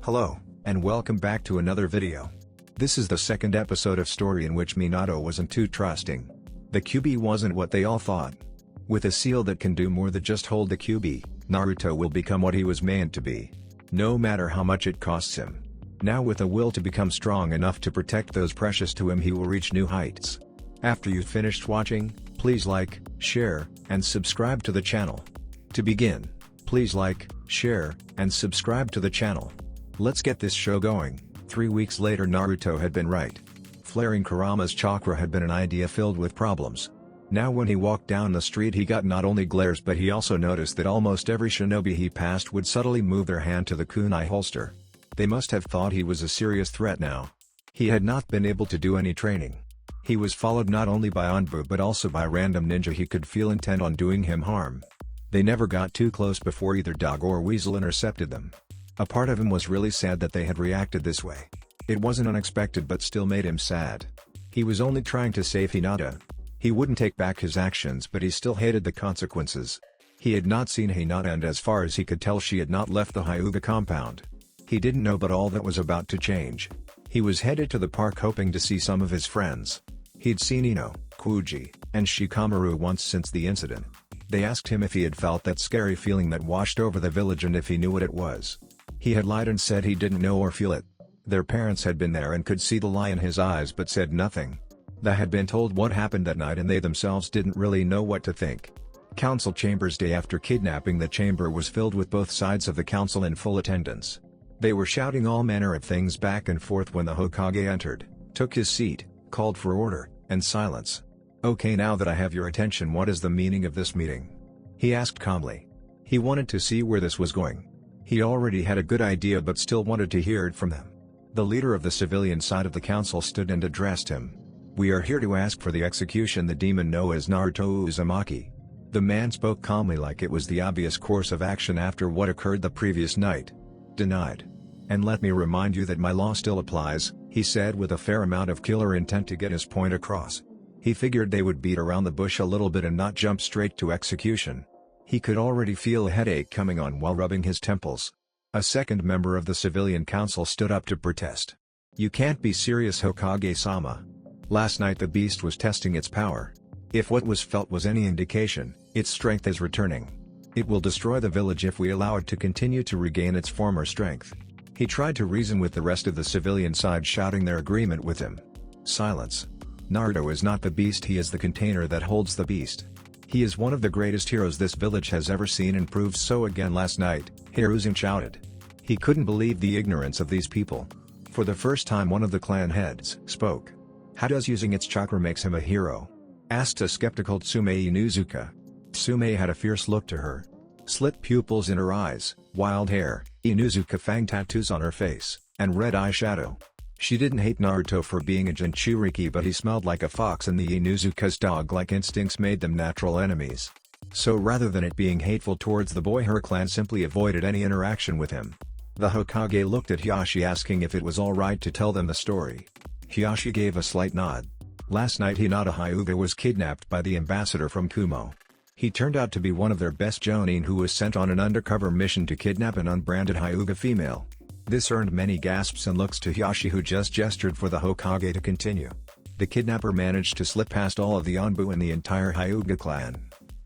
Hello, and welcome back to another video. This is the second episode of story in which Minato wasn't too trusting. The QB wasn't what they all thought. With a seal that can do more than just hold the QB, Naruto will become what he was meant to be. No matter how much it costs him. Now with a will to become strong enough to protect those precious to him, he will reach new heights. After you've finished watching, please like, share, and subscribe to the channel. To begin, please like, share, and subscribe to the channel. Let's get this show going. 3 weeks later, Naruto had been right. Flaring Kurama's chakra had been an idea filled with problems. Now when he walked down the street, he got not only glares, but he also noticed that almost every shinobi he passed would subtly move their hand to the kunai holster. They must have thought he was a serious threat now. He had not been able to do any training. He was followed not only by Anbu but also by random ninja he could feel intent on doing him harm. They never got too close before either dog or weasel intercepted them. A part of him was really sad that they had reacted this way. It wasn't unexpected but still made him sad. He was only trying to save Hinata. He wouldn't take back his actions, but he still hated the consequences. He had not seen Hinata, and as far as he could tell, she had not left the Hyuga compound. He didn't know, but all that was about to change. He was headed to the park hoping to see some of his friends. He'd seen Ino, Kuji, and Shikamaru once since the incident. They asked him if he had felt that scary feeling that washed over the village and if he knew what it was. He had lied and said he didn't know or feel it. Their parents had been there and could see the lie in his eyes but said nothing. They had been told what happened that night and they themselves didn't really know what to think. Council chambers day after kidnapping, the chamber was filled with both sides of the council in full attendance. They were shouting all manner of things back and forth when the Hokage entered, took his seat, called for order, and silence. "Okay, now that I have your attention, what is the meaning of this meeting?" he asked calmly. He wanted to see where this was going. He already had a good idea but still wanted to hear it from them. The leader of the civilian side of the council stood and addressed him. "We are here to ask for the execution the demon known as Naruto Uzumaki." The man spoke calmly like it was the obvious course of action after what occurred the previous night. "Denied. And let me remind you that my law still applies," he said with a fair amount of killer intent to get his point across. He figured they would beat around the bush a little bit and not jump straight to execution. He could already feel a headache coming on while rubbing his temples. A second member of the civilian council stood up to protest. "You can't be serious, Hokage-sama. Last night the beast was testing its power. If what was felt was any indication, its strength is returning. It will destroy the village if we allow it to continue to regain its former strength." He tried to reason with the rest of the civilian side, shouting their agreement with him. Silence. "Naruto is not the beast, he is the container that holds the beast. He is one of the greatest heroes this village has ever seen and proved so again last night," Hiruzen shouted. He couldn't believe the ignorance of these people. For the first time one of the clan heads spoke. "How does using its chakra makes him a hero?" asked a skeptical Tsume Inuzuka. Tsume had a fierce look to her. Slit pupils in her eyes, wild hair, Inuzuka fang tattoos on her face, and red eyeshadow. She didn't hate Naruto for being a Jinchuriki, but he smelled like a fox and the Inuzuka's dog-like instincts made them natural enemies. So rather than it being hateful towards the boy, her clan simply avoided any interaction with him. The Hokage looked at Hiyashi asking if it was alright to tell them the story. Hiyashi gave a slight nod. Last night Hinata Hyuga was kidnapped by the ambassador from Kumo. He turned out to be one of their best jonin who was sent on an undercover mission to kidnap an unbranded Hyuga female. This earned many gasps and looks to Hiyashi, who just gestured for the Hokage to continue. The kidnapper managed to slip past all of the Anbu and the entire Hyuga clan.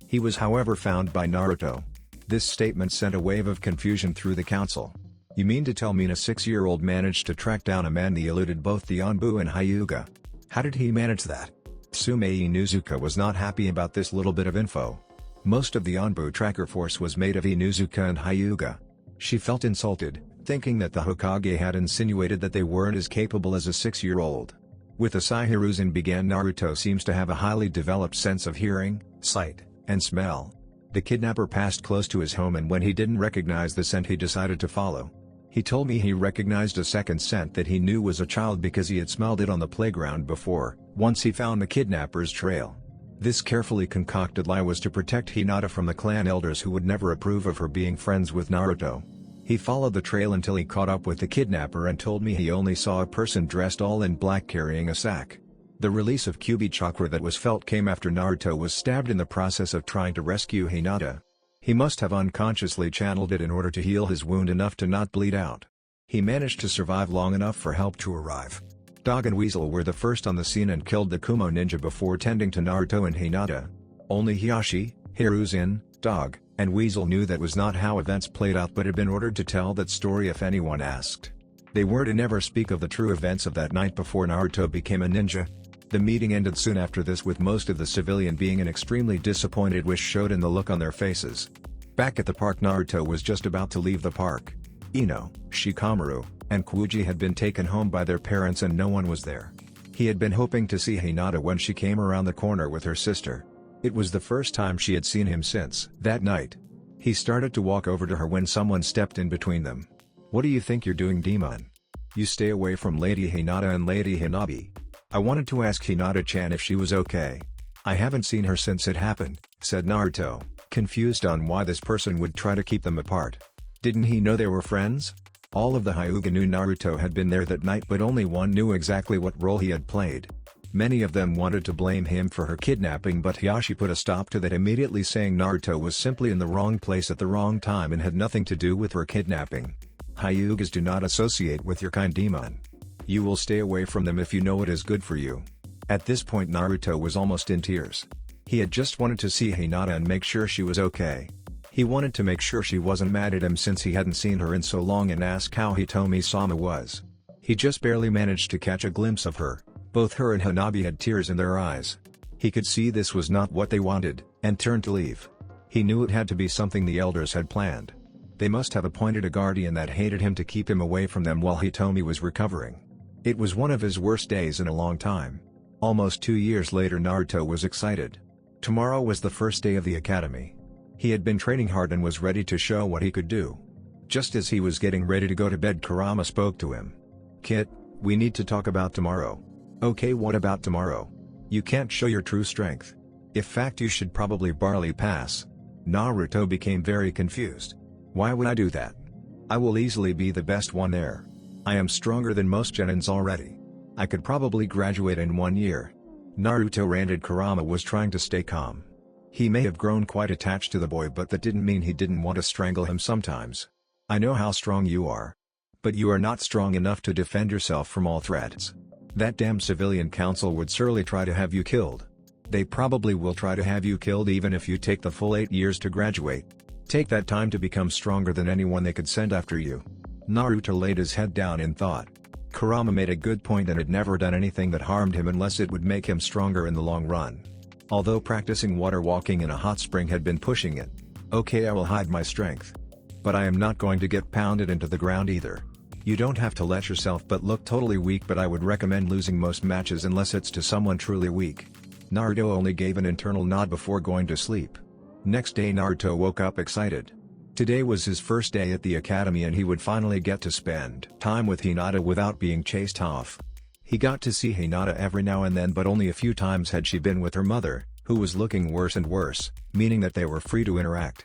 He was however found by Naruto. This statement sent a wave of confusion through the council. "You mean to tell me a 6-year-old managed to track down a man that eluded both the Anbu and Hyuga? How did he manage that?" Tsume Inuzuka was not happy about this little bit of info. Most of the Anbu tracker force was made of Inuzuka and Hyuga. She felt insulted, thinking that the Hokage had insinuated that they weren't as capable as a 6-year-old. With a sigh, Hiruzen began. "Naruto seems to have a highly developed sense of hearing, sight, and smell. The kidnapper passed close to his home, and when he didn't recognize the scent he decided to follow. He told me he recognized a second scent that he knew was a child because he had smelled it on the playground before, once he found the kidnapper's trail." This carefully concocted lie was to protect Hinata from the clan elders who would never approve of her being friends with Naruto. He followed the trail until he caught up with the kidnapper and told me he only saw a person dressed all in black carrying a sack. The release of QB chakra that was felt came after Naruto was stabbed in the process of trying to rescue Hinata. He must have unconsciously channeled it in order to heal his wound enough to not bleed out. He managed to survive long enough for help to arrive. Dog and Weasel were the first on the scene and killed the Kumo ninja before tending to Naruto and Hinata. Only Hiashi, Hiruzen, Dog, and Weasel knew that was not how events played out but had been ordered to tell that story if anyone asked. They were to never speak of the true events of that night before Naruto became a ninja. The meeting ended soon after this with most of the civilian being an extremely disappointed which showed in the look on their faces. Back at the park, Naruto was just about to leave the park. Ino, Shikamaru, and Kuji had been taken home by their parents and no one was there. He had been hoping to see Hinata when she came around the corner with her sister. It was the first time she had seen him since that night. He started to walk over to her when someone stepped in between them. "What do you think you're doing, Demon? You stay away from Lady Hinata and Lady Hinabi." "I wanted to ask Hinata-chan if she was okay. I haven't seen her since it happened," said Naruto, confused on why this person would try to keep them apart. Didn't he know they were friends? All of the Hyuga knew Naruto had been there that night but only one knew exactly what role he had played. Many of them wanted to blame him for her kidnapping but Hiashi put a stop to that immediately, saying Naruto was simply in the wrong place at the wrong time and had nothing to do with her kidnapping. "Hyugas do not associate with your kind, Demon. You will stay away from them if you know what is good for you." At this point Naruto was almost in tears. He had just wanted to see Hinata and make sure she was okay. He wanted to make sure she wasn't mad at him since he hadn't seen her in so long and ask how Hitomi-sama was. He just barely managed to catch a glimpse of her. Both her and Hanabi had tears in their eyes. He could see this was not what they wanted, and turned to leave. He knew it had to be something the elders had planned. They must have appointed a guardian that hated him to keep him away from them while Hitomi was recovering. It was one of his worst days in a long time. Almost 2 years later Naruto was excited. Tomorrow was the first day of the academy. He had been training hard and was ready to show what he could do. Just as he was getting ready to go to bed, Kurama spoke to him. "Kit, we need to talk about tomorrow." "Okay, what about tomorrow? You can't show your true strength. In fact, you should probably barley pass." Naruto became very confused. "Why would I do that? I will easily be the best one there. I am stronger than most genins already. I could probably graduate in 1 year." Naruto ranted. Kurama was trying to stay calm. He may have grown quite attached to the boy but that didn't mean he didn't want to strangle him sometimes. "I know how strong you are. But you are not strong enough to defend yourself from all threats. That damn civilian council would surely try to have you killed. They probably will try to have you killed even if you take the full 8 years to graduate. Take that time to become stronger than anyone they could send after you." Naruto laid his head down in thought. Kurama made a good point and had never done anything that harmed him unless it would make him stronger in the long run. Although practicing water walking in a hot spring had been pushing it. "Okay, I will hide my strength. But I am not going to get pounded into the ground either. You don't have to let yourself but look totally weak, but I would recommend losing most matches unless it's to someone truly weak." Naruto only gave an internal nod before going to sleep. Next day Naruto woke up excited. Today was his first day at the academy and he would finally get to spend time with Hinata without being chased off. He got to see Hinata every now and then but only a few times had she been with her mother, who was looking worse and worse, meaning that they were free to interact.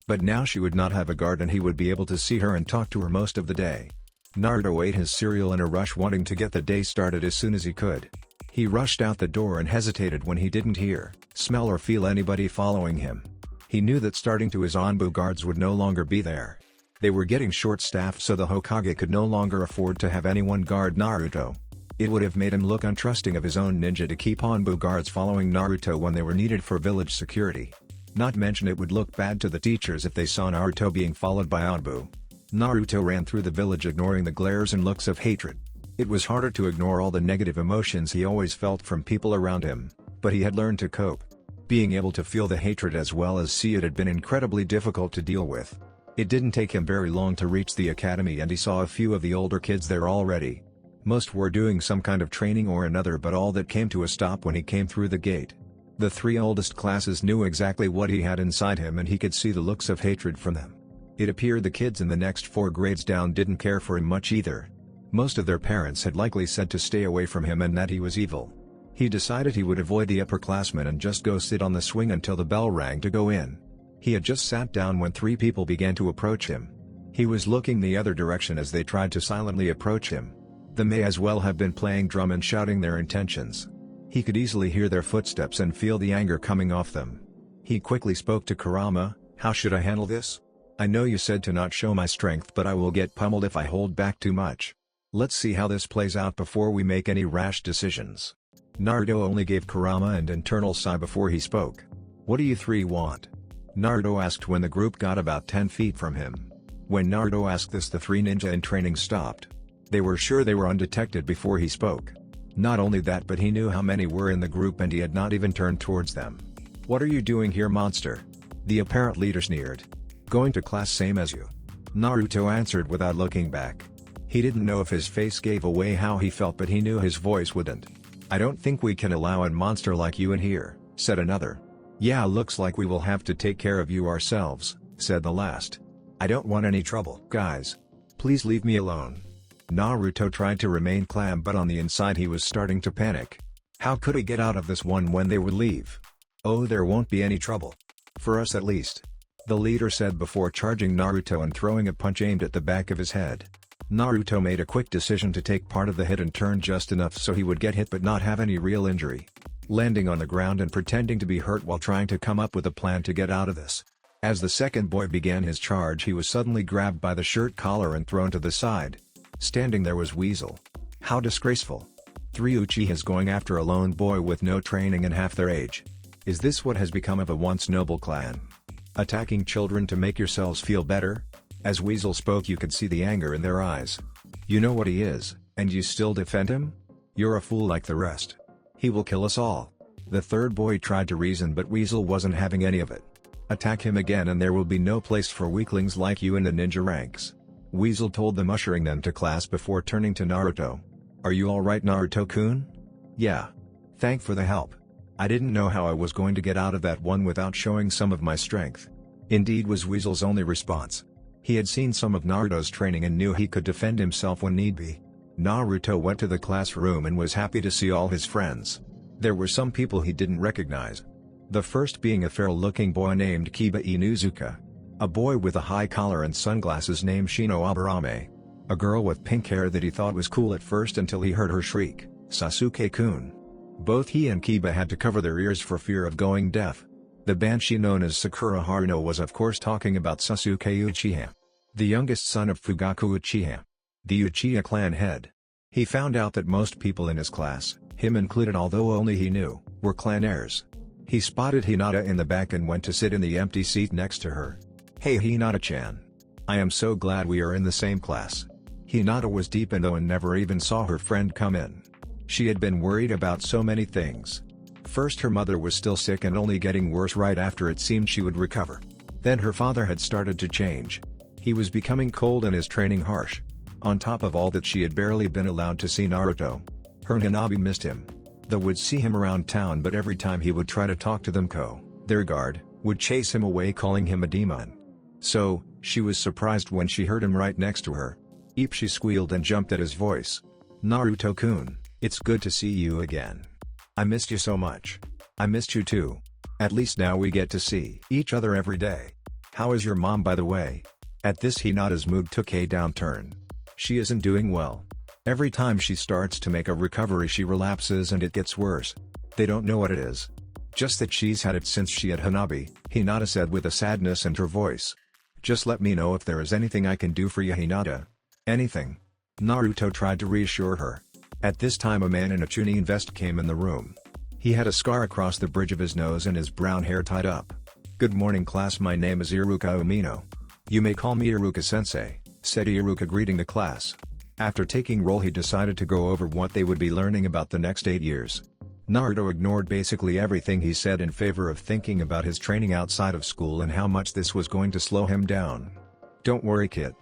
But now she would not have a guard and he would be able to see her and talk to her most of the day. Naruto ate his cereal in a rush, wanting to get the day started as soon as he could. He rushed out the door and hesitated when he didn't hear, smell or feel anybody following him. He knew that starting to his Anbu guards would no longer be there. They were getting short-staffed so the Hokage could no longer afford to have anyone guard Naruto. It would have made him look untrusting of his own ninja to keep Anbu guards following Naruto when they were needed for village security. Not mention it would look bad to the teachers if they saw Naruto being followed by Anbu. Naruto ran through the village ignoring the glares and looks of hatred. It was harder to ignore all the negative emotions he always felt from people around him, but he had learned to cope. Being able to feel the hatred as well as see it had been incredibly difficult to deal with. It didn't take him very long to reach the academy and he saw a few of the older kids there already. Most were doing some kind of training or another, but all that came to a stop when he came through the gate. The 3 oldest classes knew exactly what he had inside him and he could see the looks of hatred from them. It appeared the kids in the next 4 grades down didn't care for him much either. Most of their parents had likely said to stay away from him and that he was evil. He decided he would avoid the upperclassmen and just go sit on the swing until the bell rang to go in. He had just sat down when 3 people began to approach him. He was looking the other direction as they tried to silently approach him. They may as well have been playing drum and shouting their intentions. He could easily hear their footsteps and feel the anger coming off them. He quickly spoke to Kurama. "How should I handle this? I know you said to not show my strength, but I will get pummeled if I hold back too much. Let's see how this plays out before we make any rash decisions." Naruto only gave Kurama an internal sigh before he spoke. "What do you three want?" Naruto asked when the group got about 10 feet from him. When Naruto asked this, the three ninja in training stopped. They were sure they were undetected before he spoke. Not only that, but he knew how many were in the group and he had not even turned towards them. "What are you doing here, monster?" the apparent leader sneered. "Going to class same as you," Naruto answered without looking back. He didn't know if his face gave away how he felt, but he knew his voice wouldn't. "I don't think we can allow a monster like you in here," said another. "Yeah, looks like we will have to take care of you ourselves," said the last. "I don't want any trouble. Guys, please leave me alone." Naruto tried to remain calm, but on the inside he was starting to panic. How could he get out of this one when they would leave? "Oh, there won't be any trouble. For us at least," the leader said before charging Naruto and throwing a punch aimed at the back of his head. Naruto made a quick decision to take part of the hit and turn just enough so he would get hit but not have any real injury. Landing on the ground and pretending to be hurt while trying to come up with a plan to get out of this. As the second boy began his charge, he was suddenly grabbed by the shirt collar and thrown to the side. Standing there was Weasel. How disgraceful. 3 Uchihas going after a lone boy with no training and half their age. Is this what has become of a once noble clan? Attacking children to make yourselves feel better? As Weasel spoke, you could see the anger in their eyes. "You know what he is, and you still defend him? You're a fool like the rest. He will kill us all." The third boy tried to reason, but Weasel wasn't having any of it. "Attack him again and there will be no place for weaklings like you in the ninja ranks," Weasel told them, ushering them to class before turning to Naruto. "Are you alright, Naruto-kun?" "Yeah. Thank for the help. I didn't know how I was going to get out of that one without showing some of my strength." Indeed was Weasel's only response. He had seen some of Naruto's training and knew he could defend himself when need be. Naruto went to the classroom and was happy to see all his friends. There were some people he didn't recognize. The first being a feral-looking boy named Kiba Inuzuka. A boy with a high collar and sunglasses named Shinobi. A girl with pink hair that he thought was cool at first until he heard her shriek, "Sasuke-kun." Both he and Kiba had to cover their ears for fear of going deaf. The banshee known as Sakura Haruno was of course talking about Sasuke Uchiha, the youngest son of Fugaku Uchiha, the Uchiha clan head. He found out that most people in his class, him included although only he knew, were clan heirs. He spotted Hinata in the back and went to sit in the empty seat next to her. "Hey Hinata-chan. I am so glad we are in the same class." Hinata was deep in though and never even saw her friend come in. She had been worried about so many things. First, her mother was still sick and only getting worse right after it seemed she would recover. Then her father had started to change. He was becoming cold and his training harsh. On top of all that, she had barely been allowed to see Naruto. Her and Hanabi missed him. They would see him around town, but every time he would try to talk to them, their guard, would chase him away, calling him a demon. So, she was surprised when she heard him right next to her. Eep, she squealed and jumped at his voice. "Naruto-kun, it's good to see you again. I missed you so much." "I missed you too. At least now we get to see each other every day. How is your mom, by the way?" At this, Hinata's mood took a downturn. She isn't doing well. Every time she starts to make a recovery she relapses and it gets worse. They don't know what it is. Just that she's had it since she had Hanabi, Hinata said with a sadness in her voice. "Just let me know if there is anything I can do for you, Hinata." "Anything?" Naruto tried to reassure her. At this time, a man in a Chunin vest came in the room. He had a scar across the bridge of his nose and his brown hair tied up. "Good morning, class. My name is Iruka Umino. You may call me Iruka-sensei," said Iruka, greeting the class. After taking roll, he decided to go over what they would be learning about the next 8 years. Naruto ignored basically everything he said in favor of thinking about his training outside of school and how much this was going to slow him down. "Don't worry, kid.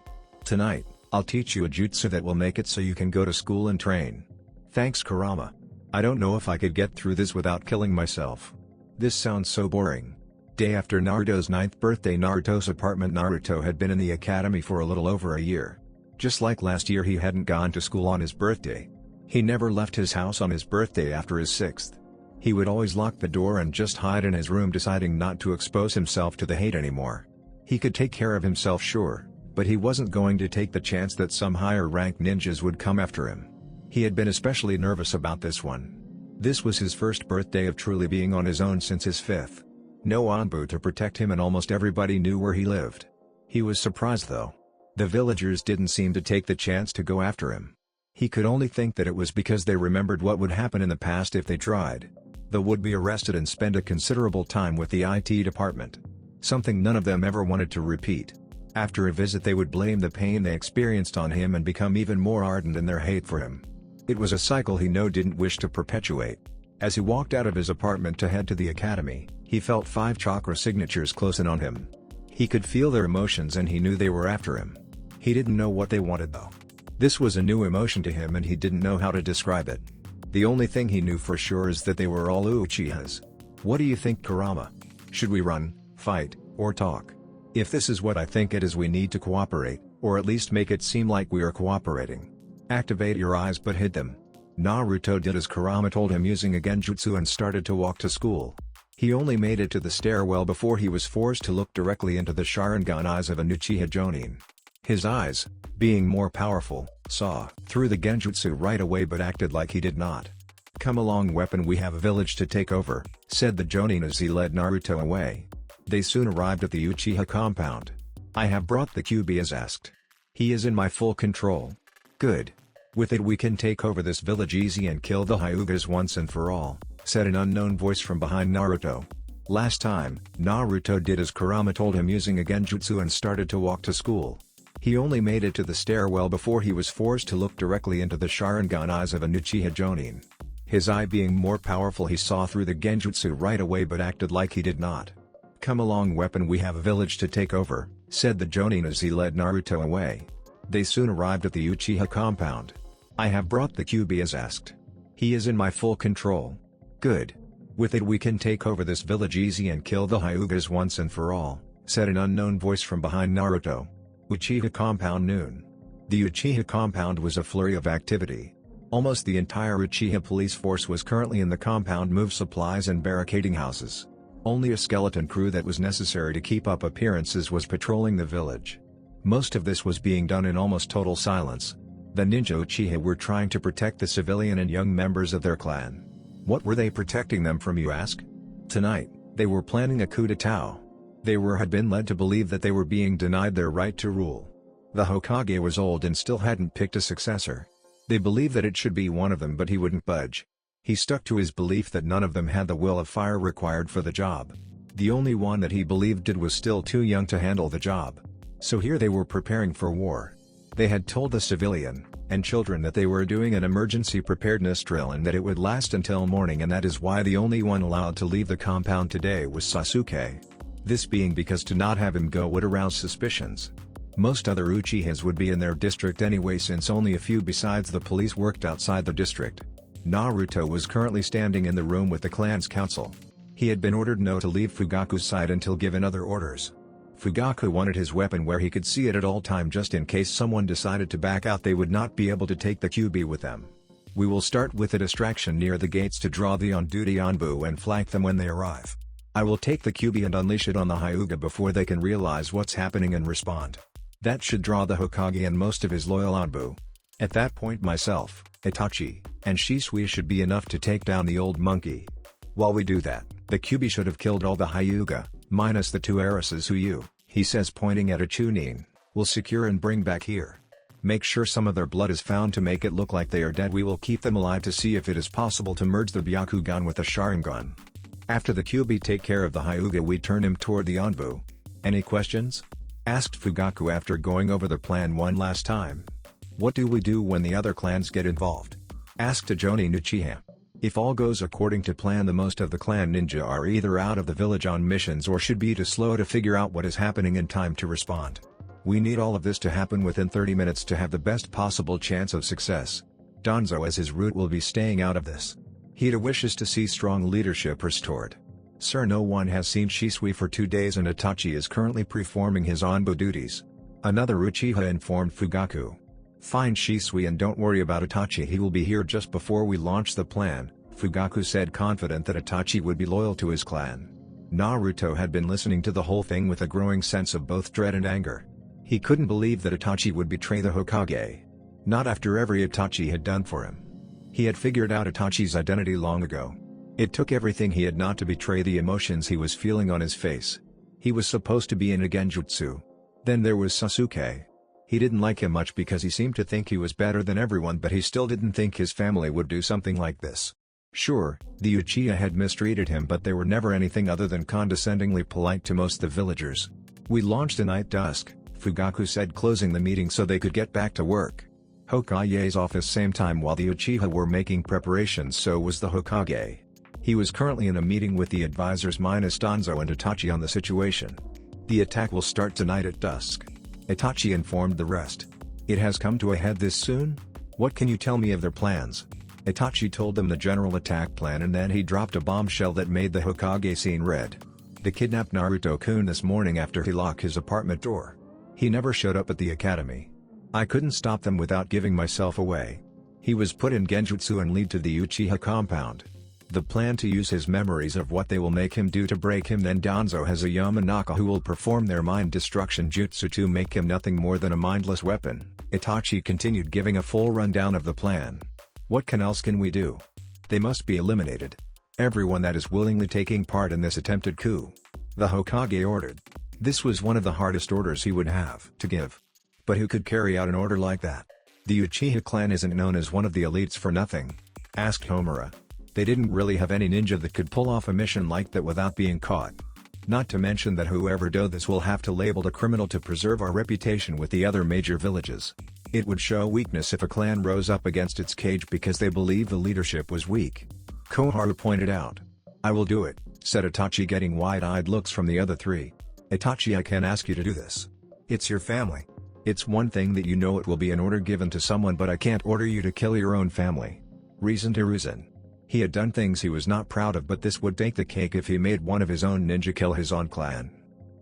Tonight, I'll teach you a jutsu that will make it so you can go to school and train." "Thanks, Kurama. I don't know if I could get through this without killing myself. This sounds so boring." Day after Naruto's 9th birthday, Naruto's apartment. Naruto had been in the academy for a little over a year. Just like last year, he hadn't gone to school on his birthday. He never left his house on his birthday after his 6th. He would always lock the door and just hide in his room, deciding not to expose himself to the hate anymore. He could take care of himself, sure, but he wasn't going to take the chance that some higher-ranked ninjas would come after him. He had been especially nervous about this one. This was his first birthday of truly being on his own since his 5th. No Anbu to protect him and almost everybody knew where he lived. He was surprised though. The villagers didn't seem to take the chance to go after him. He could only think that it was because they remembered what would happen in the past if they tried. They would be arrested and spend a considerable time with the IT department. Something none of them ever wanted to repeat. After a visit they would blame the pain they experienced on him and become even more ardent in their hate for him. It was a cycle he didn't wish to perpetuate. As he walked out of his apartment to head to the academy, he felt 5 chakra signatures close in on him. He could feel their emotions and he knew they were after him. He didn't know what they wanted though. This was a new emotion to him and he didn't know how to describe it. The only thing he knew for sure is that they were all Uchihas. What do you think, Kurama? Should we run, fight, or talk? If this is what I think it is, we need to cooperate, or at least make it seem like we are cooperating. Activate your eyes but hid them. Naruto did as Kurama told him using a genjutsu and started to walk to school. He only made it to the stairwell before he was forced to look directly into the Sharingan eyes of an Uchiha Jonin. His eyes, being more powerful, saw through the genjutsu right away but acted like he did not. "Come along, weapon, we have a village to take over," said the Jonin as he led Naruto away. They soon arrived at the Uchiha compound. "I have brought the Kyuubi as asked. He is in my full control." "Good. With it we can take over this village easy and kill the Hyugas once and for all," said an unknown voice from behind Naruto. Last time, Naruto did as Kurama told him using a genjutsu and started to walk to school. He only made it to the stairwell before he was forced to look directly into the Sharingan eyes of an Uchiha Jonin. His eye being more powerful, he saw through the genjutsu right away but acted like he did not. "Come along, weapon, we have a village to take over," said the Jonin as he led Naruto away. They soon arrived at the Uchiha compound. "I have brought the Kyuubi as asked. He is in my full control." "Good. With it we can take over this village easy and kill the Hyugas once and for all," said an unknown voice from behind Naruto. Uchiha compound noon. The Uchiha compound was a flurry of activity. Almost the entire Uchiha police force was currently in the compound, move supplies and barricading houses. Only a skeleton crew that was necessary to keep up appearances was patrolling the village. Most of this was being done in almost total silence. The ninja Uchiha were trying to protect the civilian and young members of their clan. What were they protecting them from, you ask? Tonight, they were planning a coup d'etat. They had been led to believe that they were being denied their right to rule. The Hokage was old and still hadn't picked a successor. They believed that it should be one of them, but he wouldn't budge. He stuck to his belief that none of them had the will of fire required for the job. The only one that he believed did was still too young to handle the job. So here they were preparing for war. They had told the civilian and children that they were doing an emergency preparedness drill and that it would last until morning, and that is why the only one allowed to leave the compound today was Sasuke. This being because to not have him go would arouse suspicions. Most other Uchihas would be in their district anyway, since only a few besides the police worked outside the district. Naruto was currently standing in the room with the clan's council. He had been ordered not to leave Fugaku's side until given other orders. Fugaku wanted his weapon where he could see it at all time, just in case someone decided to back out they would not be able to take the Kyuubi with them. "We will start with a distraction near the gates to draw the on-duty Anbu and flank them when they arrive. I will take the Kyuubi and unleash it on the Hyuga before they can realize what's happening and respond. That should draw the Hokage and most of his loyal Anbu. At that point myself, Itachi, and Shisui should be enough to take down the old monkey. While we do that, the Kyuubi should have killed all the Hyuga, minus the 2 heiresses who you," he says pointing at a Chunin, "will secure and bring back here. Make sure some of their blood is found to make it look like they are dead. We will keep them alive to see if it is possible to merge the Byakugan with the Sharingan. After the Kyuubi take care of the Hyuga, we turn him toward the Anbu." "Any questions?" asked Fugaku after going over the plan one last time. "What do we do when the other clans get involved?" asked a Jonin Uchiha. "If all goes according to plan, the most of the clan ninja are either out of the village on missions or should be too slow to figure out what is happening in time to respond. We need all of this to happen within 30 minutes to have the best possible chance of success. Danzo as his route will be staying out of this. He wishes to see strong leadership restored. Sir, no one has seen Shisui for 2 days and Itachi is currently performing his Anbu duties," another Uchiha informed Fugaku. "Find Shisui and don't worry about Itachi, he will be here just before we launch the plan," Fugaku said, confident that Itachi would be loyal to his clan. Naruto had been listening to the whole thing with a growing sense of both dread and anger. He couldn't believe that Itachi would betray the Hokage. Not after every Itachi had done for him. He had figured out Itachi's identity long ago. It took everything he had not to betray the emotions he was feeling on his face. He was supposed to be in a genjutsu. Then there was Sasuke. He didn't like him much because he seemed to think he was better than everyone, but he still didn't think his family would do something like this. Sure, the Uchiha had mistreated him, but they were never anything other than condescendingly polite to most of the villagers. "We launched tonight at dusk," Fugaku said, closing the meeting so they could get back to work. Hokage's office same time while the Uchiha were making preparations, so was the Hokage. He was currently in a meeting with the advisors minus Danzo and Itachi on the situation. "The attack will start tonight at dusk," Itachi informed the rest. "It has come to a head this soon? What can you tell me of their plans?" Itachi told them the general attack plan, and then he dropped a bombshell that made the Hokage scene red. "They kidnapped Naruto-kun this morning after he locked his apartment door. He never showed up at the academy. I couldn't stop them without giving myself away. He was put in genjutsu and lead to the Uchiha compound. The plan to use his memories of what they will make him do to break him. Then Danzo has a Yamanaka who will perform their mind destruction jutsu to make him nothing more than a mindless weapon." Itachi continued, giving a full rundown of the plan. "What else can we do? They must be eliminated. Everyone that is willingly taking part in this attempted coup," the Hokage ordered. This was one of the hardest orders he would have to give. But who could carry out an order like that? "The Uchiha clan isn't known as one of the elites for nothing," asked Homura. "They didn't really have any ninja that could pull off a mission like that without being caught. Not to mention that whoever do this will have to label a criminal to preserve our reputation with the other major villages. It would show weakness if a clan rose up against its cage because they believe the leadership was weak," Koharu pointed out. "I will do it," said Itachi, getting wide-eyed looks from the other three. "Itachi, I can't ask you to do this. It's your family. It's one thing that you know it will be an order given to someone, but I can't order you to kill your own family." Reasoned Hiruzen. He had done things he was not proud of, but this would take the cake if he made one of his own ninja kill his own clan.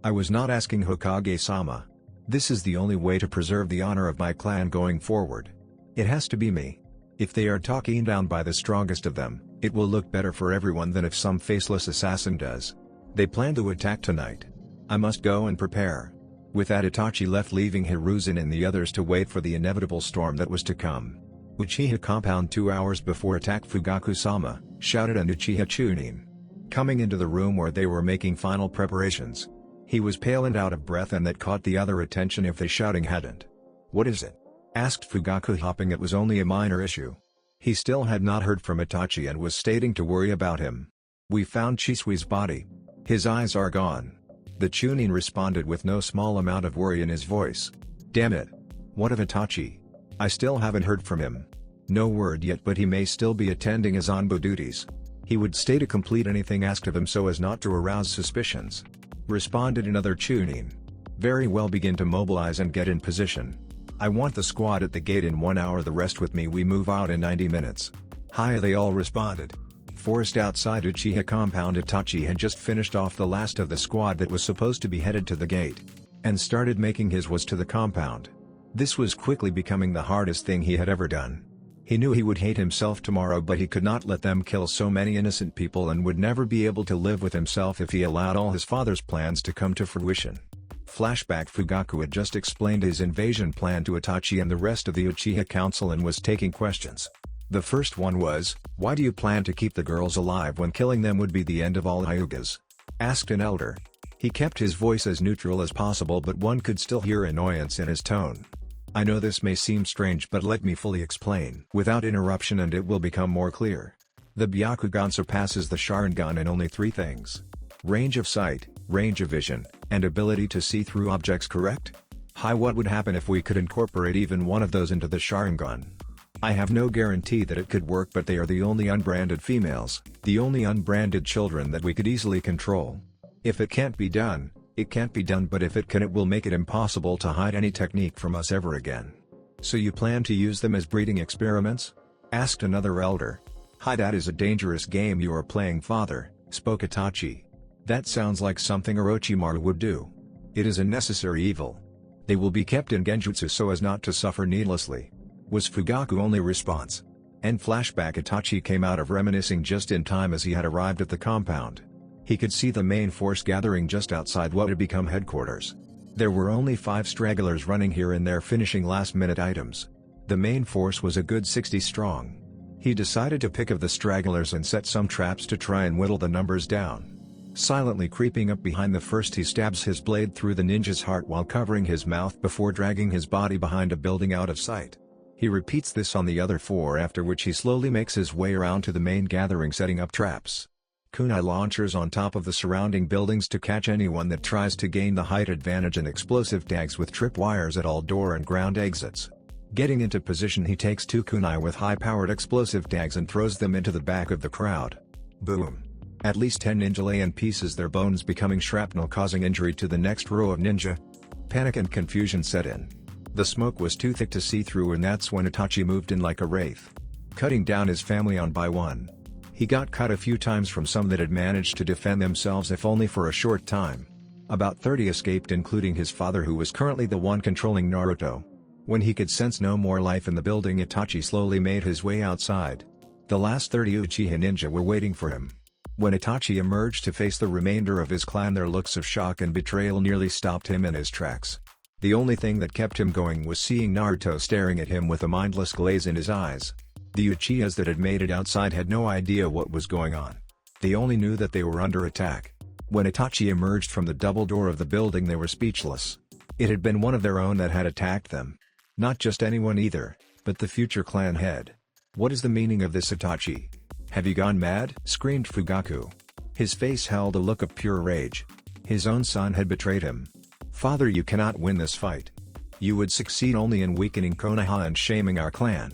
"I was not asking, Hokage-sama. This is the only way to preserve the honor of my clan going forward. It has to be me. If they are talking down by the strongest of them, it will look better for everyone than if some faceless assassin does. They plan to attack tonight. I must go and prepare." With that, Itachi left, leaving Hiruzen and the others to wait for the inevitable storm that was to come. "Uchiha compound 2 hours before attack, Fugaku-sama," shouted an Uchiha Chunin. Coming into the room where they were making final preparations. He was pale and out of breath, and that caught the other attention if the shouting hadn't. "What is it?" asked Fugaku, hoping it was only a minor issue. He still had not heard from Itachi and was stating to worry about him. "We found Chisui's body. His eyes are gone," the Chunin responded with no small amount of worry in his voice. "Damn it. What of Itachi? I still haven't heard from him. No word yet, but he may still be attending his Anbu duties. He would stay to complete anything asked of him so as not to arouse suspicions," responded another Chunin. "Very well, begin to mobilize and get in position. I want the squad at the gate in 1 hour, the rest with me. We move out in 90 minutes. "Hi," they all responded. Forest outside Uchiha compound, Itachi had just finished off the last of the squad that was supposed to be headed to the gate, and started making his way to the compound. This was quickly becoming the hardest thing he had ever done. He knew he would hate himself tomorrow, but he could not let them kill so many innocent people and would never be able to live with himself if he allowed all his father's plans to come to fruition. Flashback: Fugaku had just explained his invasion plan to Itachi and the rest of the Uchiha Council and was taking questions. The first one was, "Why do you plan to keep the girls alive when killing them would be the end of all Hyugas?" asked an elder. He kept his voice as neutral as possible, but one could still hear annoyance in his tone. "I know this may seem strange, but let me fully explain without interruption and it will become more clear. The Byakugan surpasses the Sharingan in only 3 things. Range of sight, range of vision, and ability to see through objects, correct? Hi, what would happen if we could incorporate even one of those into the Sharingan? I have no guarantee that it could work, but they are the only unbranded females, the only unbranded children that we could easily control. If it can't be done, it can't be done, but if it can, it will make it impossible to hide any technique from us ever again." "So you plan to use them as breeding experiments?" asked another elder. "Hi, that is a dangerous game you are playing, father," spoke Itachi. "That sounds like something Orochimaru would do. It is a necessary evil. They will be kept in genjutsu so as not to suffer needlessly," was Fugaku's only response. And flashback: Itachi came out of reminiscing just in time as he had arrived at the compound. He could see the main force gathering just outside what had become headquarters. There were only 5 stragglers running here and there finishing last-minute items. The main force was a good 60 strong. He decided to pick of the stragglers and set some traps to try and whittle the numbers down. Silently creeping up behind the first, he stabs his blade through the ninja's heart while covering his mouth before dragging his body behind a building out of sight. He repeats this on the other 4, after which he slowly makes his way around to the main gathering, setting up traps. Kunai launchers on top of the surrounding buildings to catch anyone that tries to gain the height advantage, and explosive tags with tripwires at all door and ground exits. Getting into position, he takes 2 kunai with high-powered explosive tags and throws them into the back of the crowd. Boom! At least 10 ninja lay in pieces, their bones becoming shrapnel, causing injury to the next row of ninja. Panic and confusion set in. The smoke was too thick to see through, and that's when Itachi moved in like a wraith, cutting down his family one by one. He got cut a few times from some that had managed to defend themselves, if only for a short time. About 30 escaped, including his father, who was currently the one controlling Naruto. When he could sense no more life in the building, Itachi slowly made his way outside. The last 30 Uchiha ninja were waiting for him. When Itachi emerged to face the remainder of his clan, their looks of shock and betrayal nearly stopped him in his tracks. The only thing that kept him going was seeing Naruto staring at him with a mindless glaze in his eyes. The Uchihas that had made it outside had no idea what was going on. They only knew that they were under attack. When Itachi emerged from the double door of the building, they were speechless. It had been one of their own that had attacked them. Not just anyone either, but the future clan head. "What is the meaning of this, Itachi? Have you gone mad?" screamed Fugaku. His face held a look of pure rage. His own son had betrayed him. "Father, you cannot win this fight. You would succeed only in weakening Konoha and shaming our clan.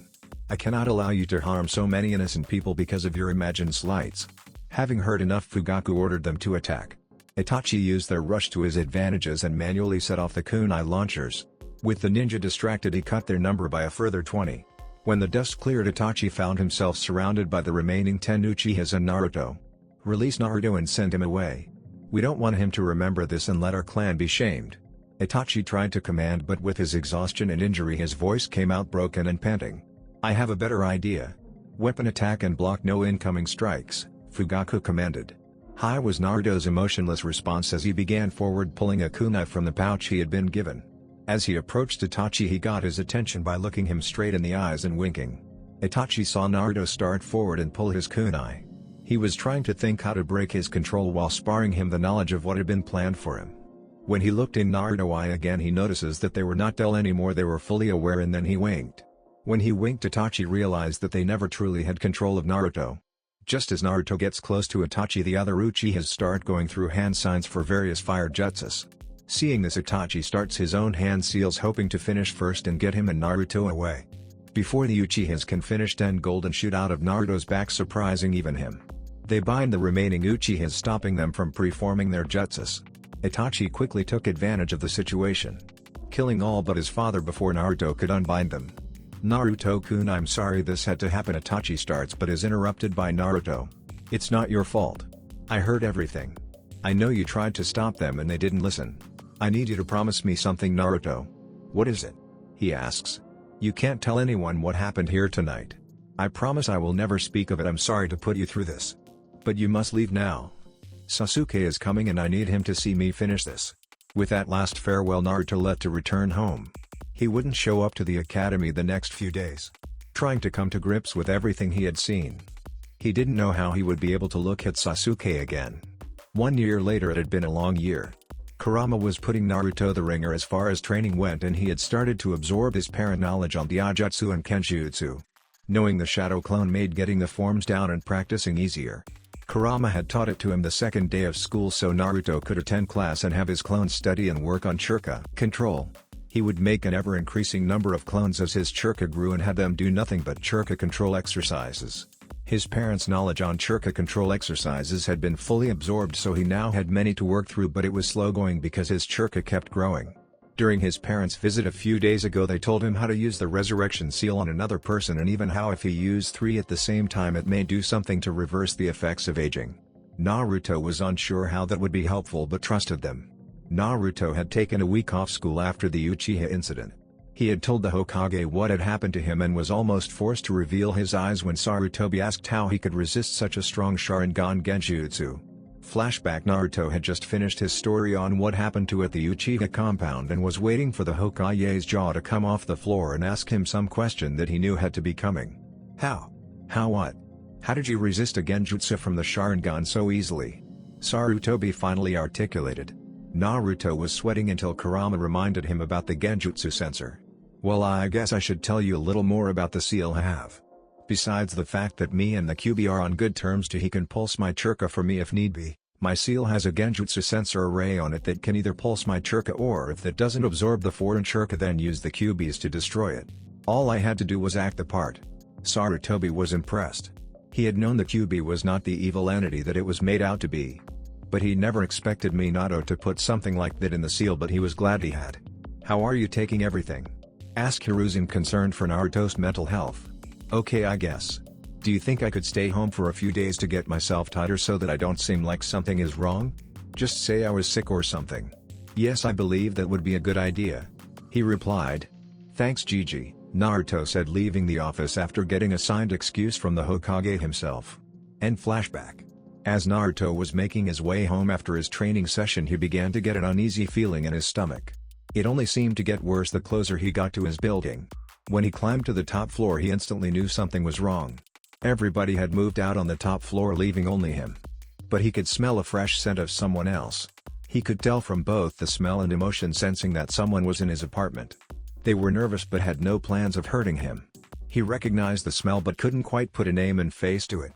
I cannot allow you to harm so many innocent people because of your imagined slights." Having heard enough, Fugaku ordered them to attack. Itachi used their rush to his advantages and manually set off the kunai launchers. With the ninja distracted, he cut their number by a further 20. When the dust cleared, Itachi found himself surrounded by the remaining 10 Uchihas and Naruto. "Release Naruto and send him away. We don't want him to remember this and let our clan be shamed." Itachi tried to command, but with his exhaustion and injury his voice came out broken and panting. "I have a better idea. Weapon attack and block no incoming strikes," Fugaku commanded. High was Naruto's emotionless response as he began forward, pulling a kunai from the pouch he had been given. As he approached Itachi, he got his attention by looking him straight in the eyes and winking. Itachi saw Naruto start forward and pull his kunai. He was trying to think how to break his control while sparring him the knowledge of what had been planned for him. When he looked in Naruto's eye again, he notices that they were not dull anymore, they were fully aware, and then he winked. When he winked, Itachi realized that they never truly had control of Naruto. Just as Naruto gets close to Itachi, the other Uchihas start going through hand signs for various fire jutsus. Seeing this, Itachi starts his own hand seals, hoping to finish first and get him and Naruto away. Before the Uchihas can finish, 10 golden shoot out of Naruto's back, surprising even him. They bind the remaining Uchihas, stopping them from preforming their jutsus. Itachi quickly took advantage of the situation, killing all but his father before Naruto could unbind them. "Naruto-kun, I'm sorry this had to happen," Itachi starts but is interrupted by Naruto. "It's not your fault. I heard everything. I know you tried to stop them and they didn't listen. I need you to promise me something, Naruto." "What is it?" he asks. "You can't tell anyone what happened here tonight. I promise I will never speak of it. I'm sorry to put you through this. But you must leave now. Sasuke is coming and I need him to see me finish this." With that last farewell, Naruto left to return home. He wouldn't show up to the academy the next few days, trying to come to grips with everything he had seen. He didn't know how he would be able to look at Sasuke again. 1 year later, it had been a long year. Kurama was putting Naruto the ringer as far as training went, and he had started to absorb his parent knowledge on the Ajutsu and Kenjutsu. Knowing the shadow clone made getting the forms down and practicing easier. Kurama had taught it to him the second day of school so Naruto could attend class and have his clones study and work on chakra control. He would make an ever-increasing number of clones as his chakra grew and had them do nothing but chakra control exercises. His parents' knowledge on chakra control exercises had been fully absorbed, so he now had many to work through, but it was slow going because his chakra kept growing. During his parents' visit a few days ago, they told him how to use the resurrection seal on another person, and even how if he used 3 at the same time it may do something to reverse the effects of aging. Naruto was unsure how that would be helpful but trusted them. Naruto had taken a week off school after the Uchiha incident. He had told the Hokage what had happened to him and was almost forced to reveal his eyes when Sarutobi asked how he could resist such a strong Sharingan genjutsu. Flashback: Naruto had just finished his story on what happened to at the Uchiha compound and was waiting for the Hokage's jaw to come off the floor and ask him some question that he knew had to be coming. How? How what? How did you resist a genjutsu from the Sharingan so easily? Sarutobi finally articulated. Naruto was sweating until Kurama reminded him about the genjutsu sensor. Well, I guess I should tell you a little more about the seal I have. Besides the fact that me and the Kyuubi are on good terms he can pulse my chakra for me if need be, my seal has a genjutsu sensor array on it that can either pulse my chakra or if that doesn't absorb the foreign chakra then use the Kyuubis to destroy it. All I had to do was act the part. Sarutobi was impressed. He had known the Kyuubi was not the evil entity that it was made out to be. But he never expected Minato to put something like that in the seal, but he was glad he had. How are you taking everything? Asked Hiruzen, concerned for Naruto's mental health. Okay, I guess. Do you think I could stay home for a few days to get myself tighter so that I don't seem like something is wrong? Just say I was sick or something. Yes, I believe that would be a good idea. He replied. Thanks, Gigi, Naruto said, leaving the office after getting a signed excuse from the Hokage himself. End flashback. As Naruto was making his way home after his training session, he began to get an uneasy feeling in his stomach. It only seemed to get worse the closer he got to his building. When he climbed to the top floor, he instantly knew something was wrong. Everybody had moved out on the top floor, leaving only him. But he could smell a fresh scent of someone else. He could tell from both the smell and emotion sensing that someone was in his apartment. They were nervous but had no plans of hurting him. He recognized the smell but couldn't quite put a name and face to it.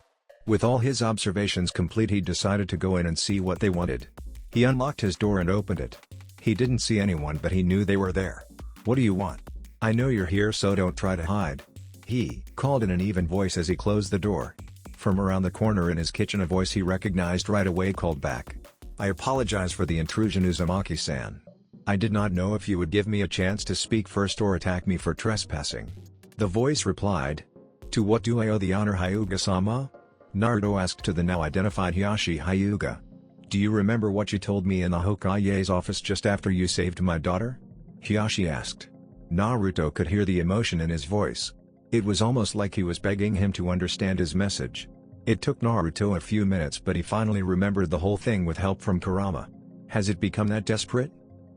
With all his observations complete, he decided to go in and see what they wanted. He unlocked his door and opened it. He didn't see anyone, but he knew they were there. What do you want? I know you're here, so don't try to hide. He called in an even voice as he closed the door. From around the corner in his kitchen, a voice he recognized right away called back. I apologize for the intrusion, Uzumaki-san. I did not know if you would give me a chance to speak first or attack me for trespassing. The voice replied. To what do I owe the honor, Hyuga-sama? Naruto asked to the now identified Hiyashi Hyuga. Do you remember what you told me in the Hokage's office just after you saved my daughter? Hiyashi asked. Naruto could hear the emotion in his voice. It was almost like he was begging him to understand his message. It took Naruto a few minutes, but he finally remembered the whole thing with help from Kurama. Has it become that desperate?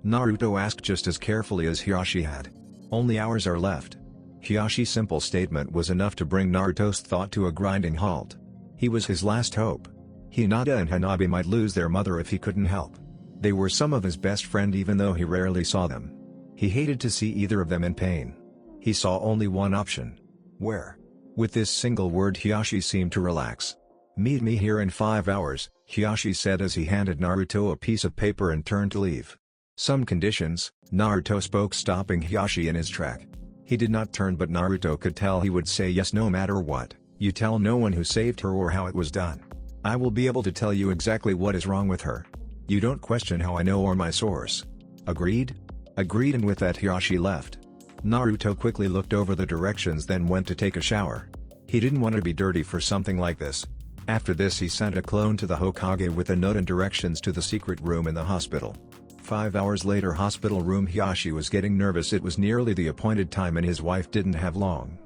Naruto asked just as carefully as Hiyashi had. Only hours are left. Hiyashi's simple statement was enough to bring Naruto's thought to a grinding halt. He was his last hope. Hinata and Hanabi might lose their mother if he couldn't help. They were some of his best friend even though he rarely saw them. He hated to see either of them in pain. He saw only one option. Where? With this single word, Hiyashi seemed to relax. Meet me here in 5 hours, Hiyashi said as he handed Naruto a piece of paper and turned to leave. Some conditions, Naruto spoke, stopping Hiyashi in his track. He did not turn, but Naruto could tell he would say yes no matter what. You tell no one who saved her or how it was done. I will be able to tell you exactly what is wrong with her. You don't question how I know or my source. Agreed? Agreed, and with that Hiyashi left. Naruto quickly looked over the directions, then went to take a shower. He didn't want to be dirty for something like this. After this, he sent a clone to the Hokage with a note and directions to the secret room in the hospital. 5 hours later, hospital room. Hiyashi was getting nervous. It was nearly the appointed time and his wife didn't have long.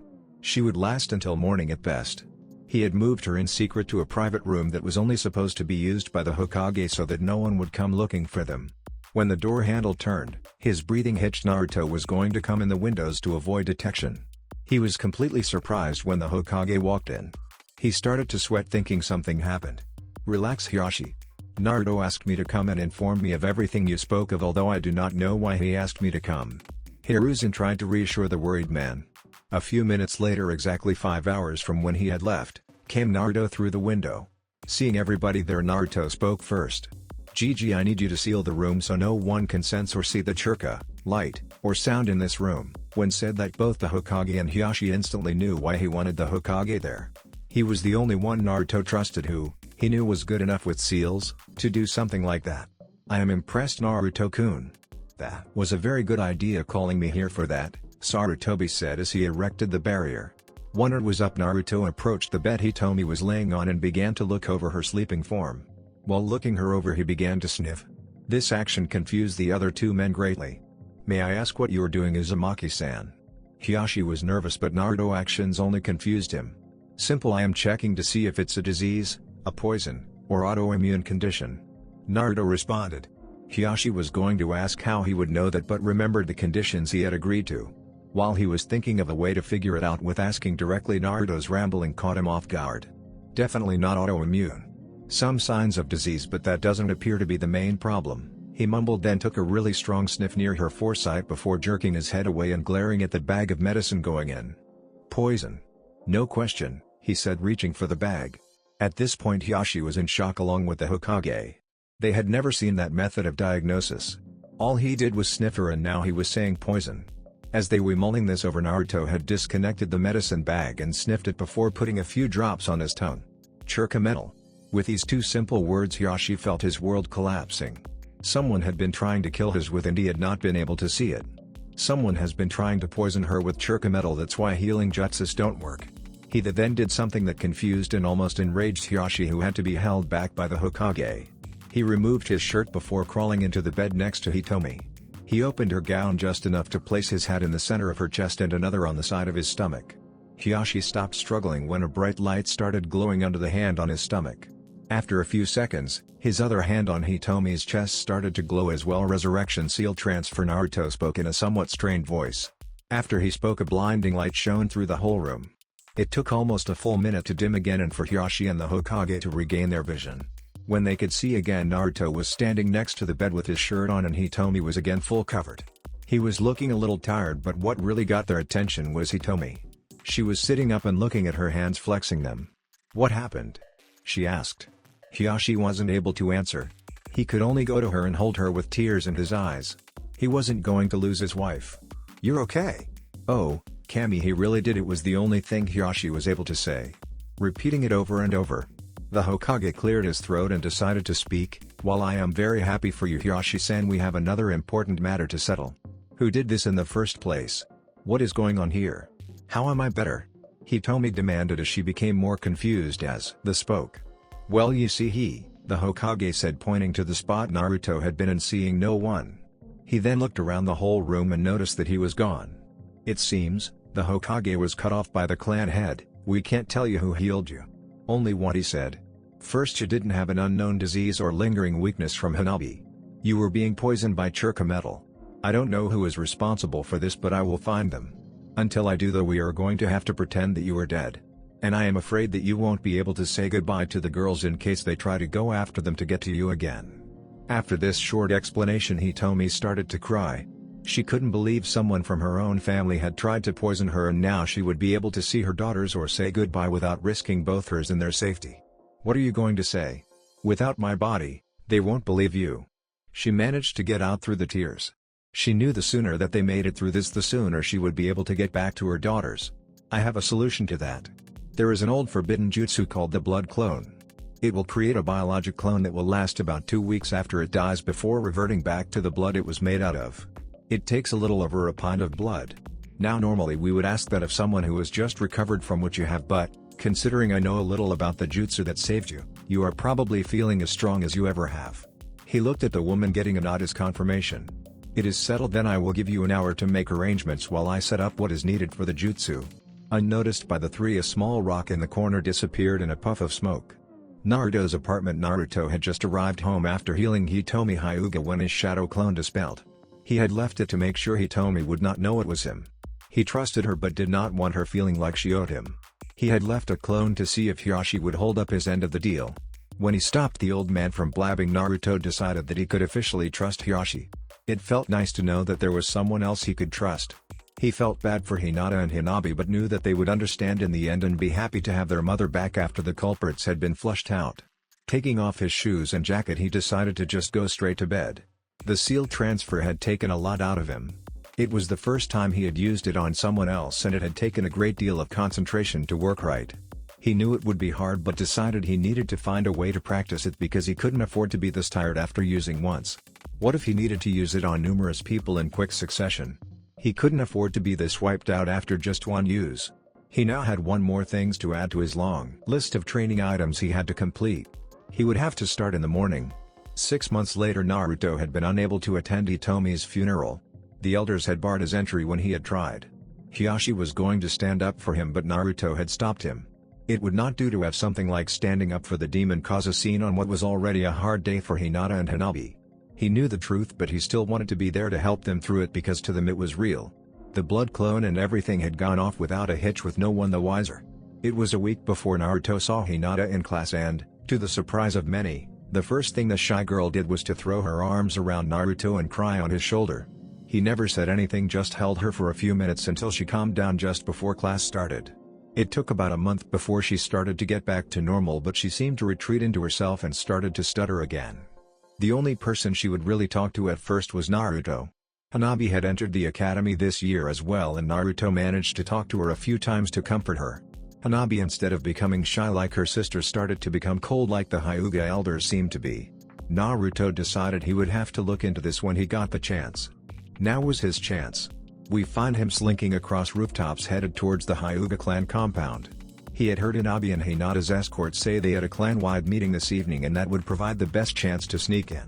She would last until morning at best. He had moved her in secret to a private room that was only supposed to be used by the Hokage so that no one would come looking for them. When the door handle turned, his breathing hitched. Naruto was going to come in the windows to avoid detection. He was completely surprised when the Hokage walked in. He started to sweat, thinking something happened. Relax, Hiyashi. Naruto asked me to come and inform me of everything you spoke of, although I do not know why he asked me to come. Hiruzen tried to reassure the worried man. A few minutes later, exactly 5 hours from when he had left, came Naruto through the window. Seeing everybody there, Naruto spoke first. Gigi, I need you to seal the room so no one can sense or see the chakra, light, or sound in this room. When said that, both the Hokage and Hiyashi instantly knew why he wanted the Hokage there. He was the only one Naruto trusted who, he knew, was good enough with seals, to do something like that. I am impressed, Naruto-kun. That was a very good idea calling me here for that, Sarutobi said as he erected the barrier. Once it was up, Naruto approached the bed Hitomi was laying on and began to look over her sleeping form. While looking her over, he began to sniff. This action confused the other two men greatly. May I ask what you are doing, Uzumaki-san? Hiyashi was nervous, but Naruto's actions only confused him. Simple, I am checking to see if it's a disease, a poison, or autoimmune condition. Naruto responded. Hiyashi was going to ask how he would know that, but remembered the conditions he had agreed to. While he was thinking of a way to figure it out with asking directly, Naruto's rambling caught him off guard. Definitely not autoimmune. Some signs of disease, but that doesn't appear to be the main problem, he mumbled, then took a really strong sniff near her foresight before jerking his head away and glaring at the bag of medicine going in. Poison. No question, he said, reaching for the bag. At this point Hiashi was in shock along with the Hokage. They had never seen that method of diagnosis. All he did was sniff her, and now he was saying poison. As they were mulling this over, Naruto had disconnected the medicine bag and sniffed it before putting a few drops on his tongue. Chirka metal. With these two simple words Hiashi felt his world collapsing. Someone had been trying to kill his with and he had not been able to see it. Someone has been trying to poison her with chirka metal, that's why healing jutsus don't work. He then did something that confused and almost enraged Hiashi, who had to be held back by the Hokage. He removed his shirt before crawling into the bed next to Hitomi. He opened her gown just enough to place his hat in the center of her chest and another on the side of his stomach. Hiashi stopped struggling when a bright light started glowing under the hand on his stomach. After a few seconds, his other hand on Hitomi's chest started to glow as well. Resurrection Seal Transfer. Naruto spoke in a somewhat strained voice. After he spoke, a blinding light shone through the whole room. It took almost a full minute to dim again and for Hiashi and the Hokage to regain their vision. When they could see again, Naruto was standing next to the bed with his shirt on and Hitomi was again full covered. He was looking a little tired, but what really got their attention was Hitomi. She was sitting up and looking at her hands, flexing them. "What happened?" she asked. Hiashi wasn't able to answer. He could only go to her and hold her with tears in his eyes. He wasn't going to lose his wife. "You're okay?" "Oh, Kami, he really did." It was the only thing Hiashi was able to say. Repeating it over and over. The Hokage cleared his throat and decided to speak. "While I am very happy for you, Hiashi-san, we have another important matter to settle. Who did this in the first place? What is going on here? How am I better?" Hitomi demanded as she became more confused as the spoke. "Well, you see, the Hokage said, pointing to the spot Naruto had been in, seeing no one. He then looked around the whole room and noticed that he was gone. It seems, the Hokage was cut off by the clan head. "We can't tell you who healed you. Only what he said. First, you didn't have an unknown disease or lingering weakness from Hinobi. You were being poisoned by chirka metal. I don't know who is responsible for this, but I will find them. Until I do, though, we are going to have to pretend that you are dead. And I am afraid that you won't be able to say goodbye to the girls in case they try to go after them to get to you again." After this short explanation, Hitomi started to cry. She couldn't believe someone from her own family had tried to poison her, and now she would be able to see her daughters or say goodbye without risking both hers and their safety. "What are you going to say? Without my body, they won't believe you." She managed to get out through the tears. She knew the sooner that they made it through this, the sooner she would be able to get back to her daughters. "I have a solution to that. There is an old forbidden jutsu called the blood clone. It will create a biologic clone that will last about 2 weeks after it dies before reverting back to the blood it was made out of. It takes a little over a pint of blood. Now normally we would ask that of someone who has just recovered from what you have, but, considering I know a little about the jutsu that saved you, you are probably feeling as strong as you ever have." He looked at the woman, getting a nod as confirmation. "It is settled then. I will give you an hour to make arrangements while I set up what is needed for the jutsu." Unnoticed by the three, a small rock in the corner disappeared in a puff of smoke. Naruto's apartment. Naruto had just arrived home after healing Hitomi Hyuga when his shadow clone dispelled. He had left it to make sure Hitomi would not know it was him. He trusted her but did not want her feeling like she owed him. He had left a clone to see if Hiashi would hold up his end of the deal. When he stopped the old man from blabbing, Naruto decided that he could officially trust Hiashi. It felt nice to know that there was someone else he could trust. He felt bad for Hinata and Hinobi but knew that they would understand in the end and be happy to have their mother back after the culprits had been flushed out. Taking off his shoes and jacket, he decided to just go straight to bed. The seal transfer had taken a lot out of him. It was the first time he had used it on someone else and it had taken a great deal of concentration to work right. He knew it would be hard but decided he needed to find a way to practice it because he couldn't afford to be this tired after using once. What if he needed to use it on numerous people in quick succession? He couldn't afford to be this wiped out after just one use. He now had one more things to add to his long list of training items he had to complete. He would have to start in the morning. 6 months later, Naruto had been unable to attend Hitomi's funeral. The elders had barred his entry when he had tried. Hiashi was going to stand up for him but Naruto had stopped him. It would not do to have something like standing up for the demon cause a scene on what was already a hard day for Hinata and Hinobi. He knew the truth but he still wanted to be there to help them through it because to them it was real. The blood clone and everything had gone off without a hitch with no one the wiser. It was a week before Naruto saw Hinata in class and, To the surprise of many, the first thing the shy girl did was to throw her arms around Naruto and cry on his shoulder. He never said anything, just held her for a few minutes until she calmed down just before class started. It took about a month before she started to get back to normal, but she seemed to retreat into herself and started to stutter again. The only person she would really talk to at first was Naruto. Hanabi had entered the academy this year as well, and Naruto managed to talk to her a few times to comfort her. Hanabi, instead of becoming shy like her sister, started to become cold like the Hyuga elders seemed to be. Naruto decided he would have to look into this when he got the chance. Now was his chance. We find him slinking across rooftops headed towards the Hyuga clan compound. He had heard Hanabi and Hinata's escort say they had a clan-wide meeting this evening, and that would provide the best chance to sneak in.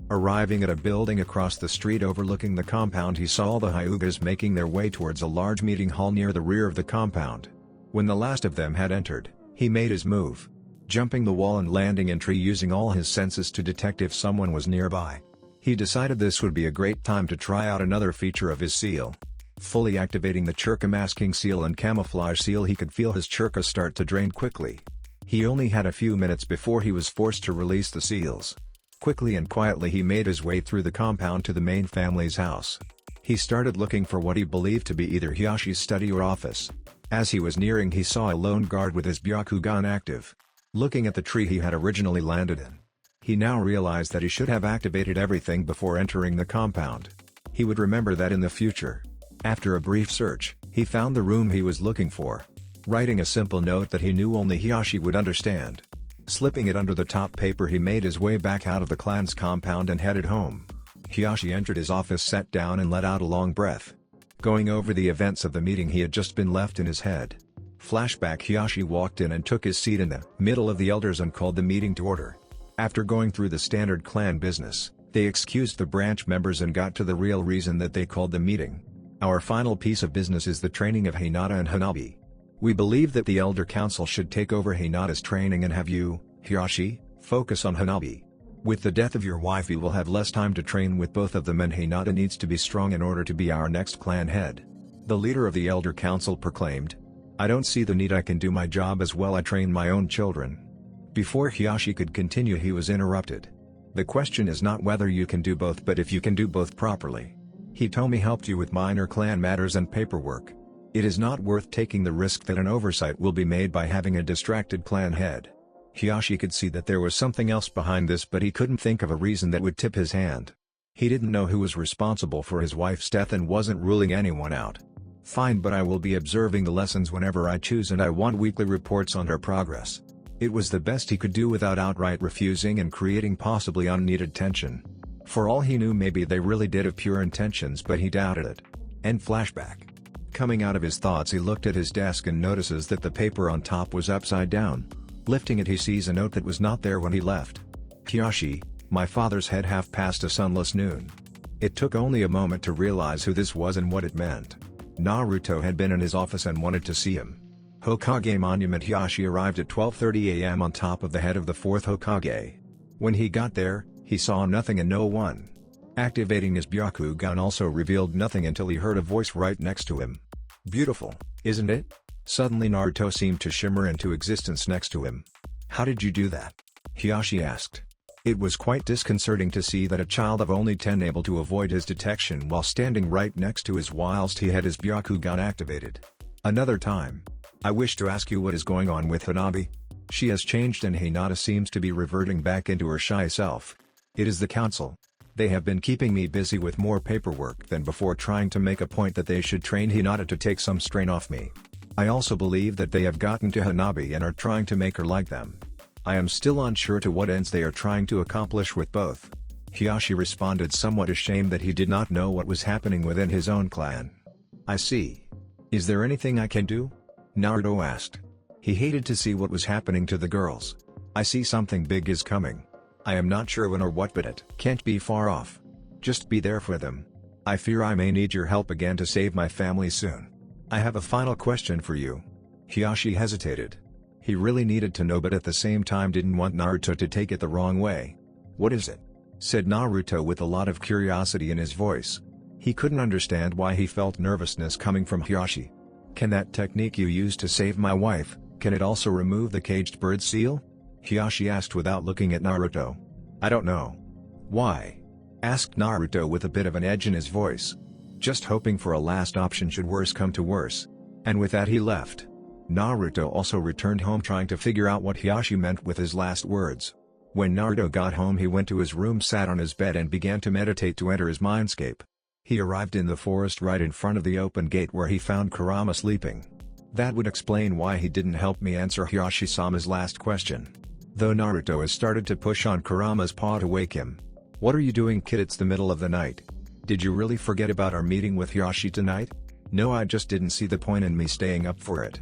Arriving at a building across the street overlooking the compound, he saw all the Hyugas making their way towards a large meeting hall near the rear of the compound. When the last of them had entered, he made his move, jumping the wall and landing in tree, using all his senses to detect if someone was nearby. He decided this would be a great time to try out another feature of his seal. Fully activating the Churka masking seal and camouflage seal, he could feel his Churka start to drain quickly. He only had a few minutes before he was forced to release the seals. Quickly and quietly he made his way through the compound to the main family's house. He started looking for what he believed to be either Hiyashi's study or office. As he was nearing, he saw a lone guard with his Byakugan active. Looking at the tree he had originally landed in, he now realized that he should have activated everything before entering the compound. He would remember that in the future. After a brief search, he found the room he was looking for, writing a simple note that he knew only Hiyashi would understand. Slipping it under the top paper, he made his way back out of the clan's compound and headed home. Hiyashi entered his office, sat down and let out a long breath. Going over the events of the meeting he had just been left in his head. Flashback: Hiyashi walked in and took his seat in the middle of the elders and called the meeting to order. After going through the standard clan business, they excused the branch members and got to the real reason that they called the meeting. Our final piece of business is the training of Hinata and Hanabi. We believe that the Elder Council should take over Hinata's training and have you, Hiyashi, focus on Hanabi. With the death of your wife, you will have less time to train with both of them, and Hinata needs to be strong in order to be our next clan head. The leader of the Elder Council proclaimed. I don't see the need. I can do my job as well. I train my own children. Before Hiyashi could continue, he was interrupted. The question is not whether you can do both, but if you can do both properly. Hitomi helped you with minor clan matters and paperwork. It is not worth taking the risk that an oversight will be made by having a distracted clan head. Hiyashi could see that there was something else behind this, but he couldn't think of a reason that would tip his hand. He didn't know who was responsible for his wife's death and wasn't ruling anyone out. Fine, but I will be observing the lessons whenever I choose, and I want weekly reports on her progress. It was the best he could do without outright refusing and creating possibly unneeded tension. For all he knew, maybe they really did have pure intentions, but he doubted it. End flashback. Coming out of his thoughts, he looked at his desk and notices that the paper on top was upside down. Lifting it, he sees a note that was not there when he left. Hiyashi, my father's head, half past a sunless noon. It took only a moment to realize who this was and what it meant. Naruto had been in his office and wanted to see him. Hokage Monument. Hiyashi arrived at 12:30 a.m. on top of the head of the 4th Hokage. When he got there, he saw nothing and no one. Activating his Byakugan also revealed nothing until he heard a voice right next to him. Beautiful, isn't it? Suddenly Naruto seemed to shimmer into existence next to him. How did you do that? Hiyashi asked. It was quite disconcerting to see that a child of only 10 able to avoid his detection while standing right next to his whilst he had his Byakugan activated. Another time. I wish to ask you what is going on with Hanabi. She has changed and Hinata seems to be reverting back into her shy self. It is the council. They have been keeping me busy with more paperwork than before, trying to make a point that they should train Hinata to take some strain off me. I also believe that they have gotten to Hanabi and are trying to make her like them. I am still unsure to what ends they are trying to accomplish with both. Hiyashi responded, somewhat ashamed that he did not know what was happening within his own clan. I see. Is there anything I can do? Naruto asked. He hated to see what was happening to the girls. I see something big is coming. I am not sure when or what, but it can't be far off. Just be there for them. I fear I may need your help again to save my family soon. I have a final question for you. Hiyashi hesitated. He really needed to know, but at the same time didn't want Naruto to take it the wrong way. What is it? Said Naruto with a lot of curiosity in his voice. He couldn't understand why he felt nervousness coming from Hiyashi. Can that technique you used to save my wife, can it also remove the caged bird seal? Hiyashi asked without looking at Naruto. I don't know. Why? Asked Naruto with a bit of an edge in his voice. Just hoping for a last option should worse come to worse. And with that he left. Naruto also returned home trying to figure out what Hiyashi meant with his last words. When Naruto got home he went to his room, sat on his bed and began to meditate to enter his mindscape. He arrived in the forest right in front of the open gate where he found Kurama sleeping. That would explain why he didn't help me answer Hiyashi-sama's last question. Though Naruto has started to push on Kurama's paw to wake him. What are you doing, kid? It's the middle of the night. Did you really forget about our meeting with Hiyashi tonight? No, I just didn't see the point in me staying up for it.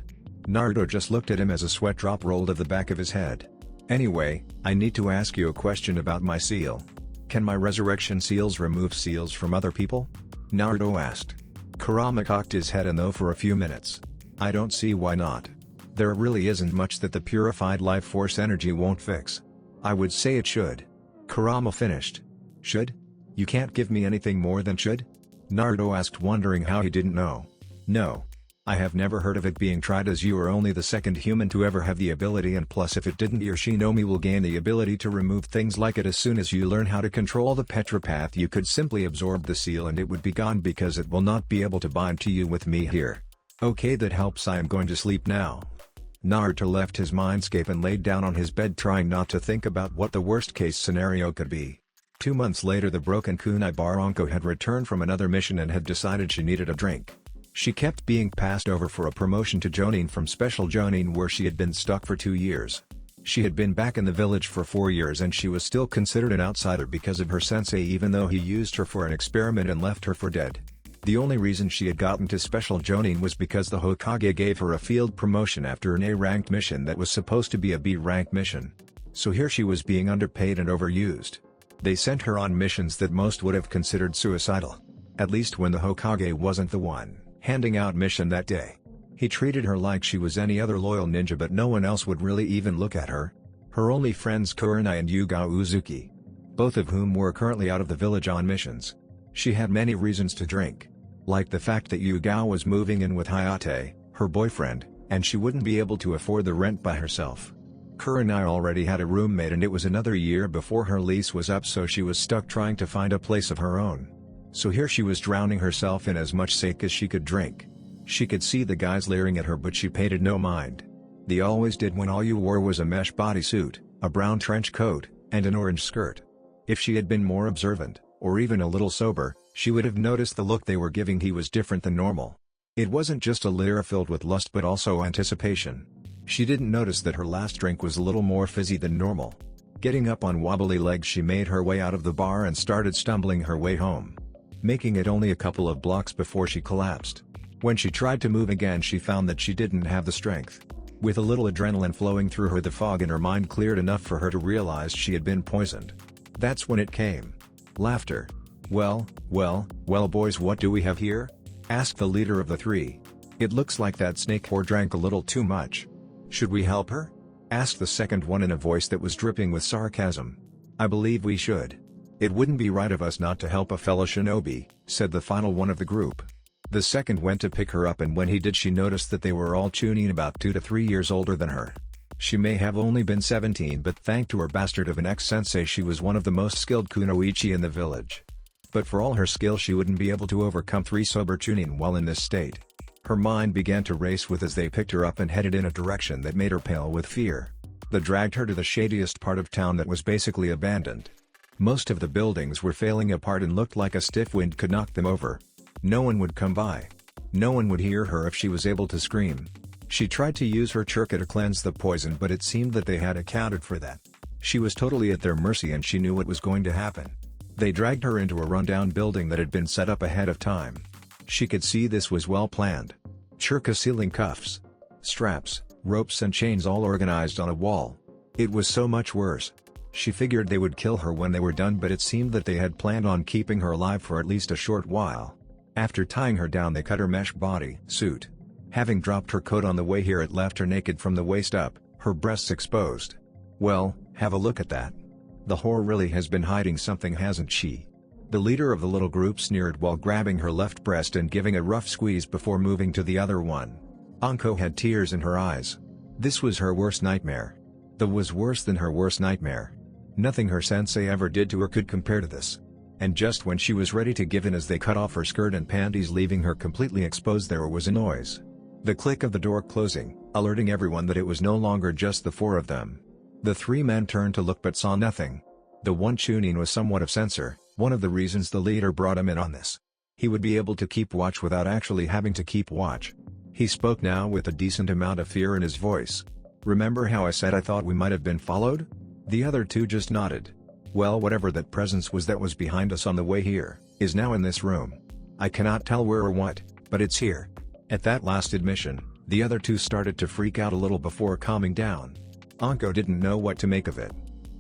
Naruto just looked at him as a sweat drop rolled at the back of his head. Anyway, I need to ask you a question about my seal. Can my resurrection seals remove seals from other people? Naruto asked. Kurama cocked his head and though for a few minutes. I don't see why not. There really isn't much that the purified life force energy won't fix. I would say it should. Kurama finished. Should? You can't give me anything more than should? Naruto asked, wondering how he didn't know. No. I have never heard of it being tried, as you are only the second human to ever have the ability, and plus if it didn't, your Shinobi will gain the ability to remove things like it as soon as you learn how to control the Petropath. You could simply absorb the seal and it would be gone because it will not be able to bind to you with me here. Okay, that helps. I am going to sleep now. Naruto left his mindscape and laid down on his bed, trying not to think about what the worst case scenario could be. 2 months later the broken kunai Baronko had returned from another mission and had decided she needed a drink. She kept being passed over for a promotion to Jonin from Special Jonin, where she had been stuck for 2 years. She had been back in the village for 4 years and she was still considered an outsider because of her sensei, even though he used her for an experiment and left her for dead. The only reason she had gotten to Special Jonin was because the Hokage gave her a field promotion after an A-ranked mission that was supposed to be a B-ranked mission. So here she was being underpaid and overused. They sent her on missions that most would have considered suicidal. At least when the Hokage wasn't the one handing out mission that day. He treated her like she was any other loyal ninja, but no one else would really even look at her. Her only friends Kurenai and Yuga Uzuki. Both of whom were currently out of the village on missions. She had many reasons to drink. Like the fact that Yuga was moving in with Hayate, her boyfriend, and she wouldn't be able to afford the rent by herself. Kurenai already had a roommate and it was another year before her lease was up, so she was stuck trying to find a place of her own. So here she was drowning herself in as much sake as she could drink. She could see the guys leering at her, but she paid it no mind. They always did when all you wore was a mesh bodysuit, a brown trench coat, and an orange skirt. If she had been more observant, or even a little sober, she would have noticed the look they were giving. He was different than normal. It wasn't just a leer filled with lust but also anticipation. She didn't notice that her last drink was a little more fizzy than normal. Getting up on wobbly legs, she made her way out of the bar and started stumbling her way home. Making it only a couple of blocks before she collapsed. When she tried to move again, she found that she didn't have the strength. With a little adrenaline flowing through her, the fog in her mind cleared enough for her to realize she had been poisoned. That's when it came. Laughter. Well, boys, what do we have here? Asked the leader of the three. It looks like that snake whore drank a little too much. Should we help her? Asked the second one in a voice that was dripping with sarcasm. I believe we should. It wouldn't be right of us not to help a fellow shinobi, said the final one of the group. The second went to pick her up, and when he did, she noticed that they were all tuning about 2 to 3 years older than her. She may have only been 17, but thanks to her bastard of an ex-sensei, she was one of the most skilled kunoichi in the village. But for all her skill, she wouldn't be able to overcome 3 sober tuning while in this state. Her mind began to race as they picked her up and headed in a direction that made her pale with fear. They dragged her to the shadiest part of town that was basically abandoned. Most of the buildings were falling apart and looked like a stiff wind could knock them over. No one would come by. No one would hear her if she was able to scream. She tried to use her churka to cleanse the poison, but it seemed that they had accounted for that. She was totally at their mercy and she knew what was going to happen. They dragged her into a rundown building that had been set up ahead of time. She could see this was well planned. Churka ceiling cuffs, straps, ropes and chains all organized on a wall. It was so much worse. She figured they would kill her when they were done, but it seemed that they had planned on keeping her alive for at least a short while. After tying her down, they cut her mesh body suit. Having dropped her coat on the way here, it left her naked from the waist up, her breasts exposed. Well, have a look at that. The whore really has been hiding something, hasn't she? The leader of the little group sneered while grabbing her left breast and giving a rough squeeze before moving to the other one. Anko had tears in her eyes. This was her worst nightmare. That was worse than her worst nightmare. Nothing her sensei ever did to her could compare to this. And just when she was ready to give in as they cut off her skirt and panties leaving her completely exposed, there was a noise. The click of the door closing, alerting everyone that it was no longer just the four of them. The three men turned to look but saw nothing. The one Chunin was somewhat of censor, one of the reasons the leader brought him in on this. He would be able to keep watch without actually having to keep watch. He spoke now with a decent amount of fear in his voice. "Remember how I said I thought we might have been followed?" The other two just nodded. "Well, whatever that presence was that was behind us on the way here, is now in this room. I cannot tell where or what, but it's here." At that last admission, the other two started to freak out a little before calming down. Anko didn't know what to make of it.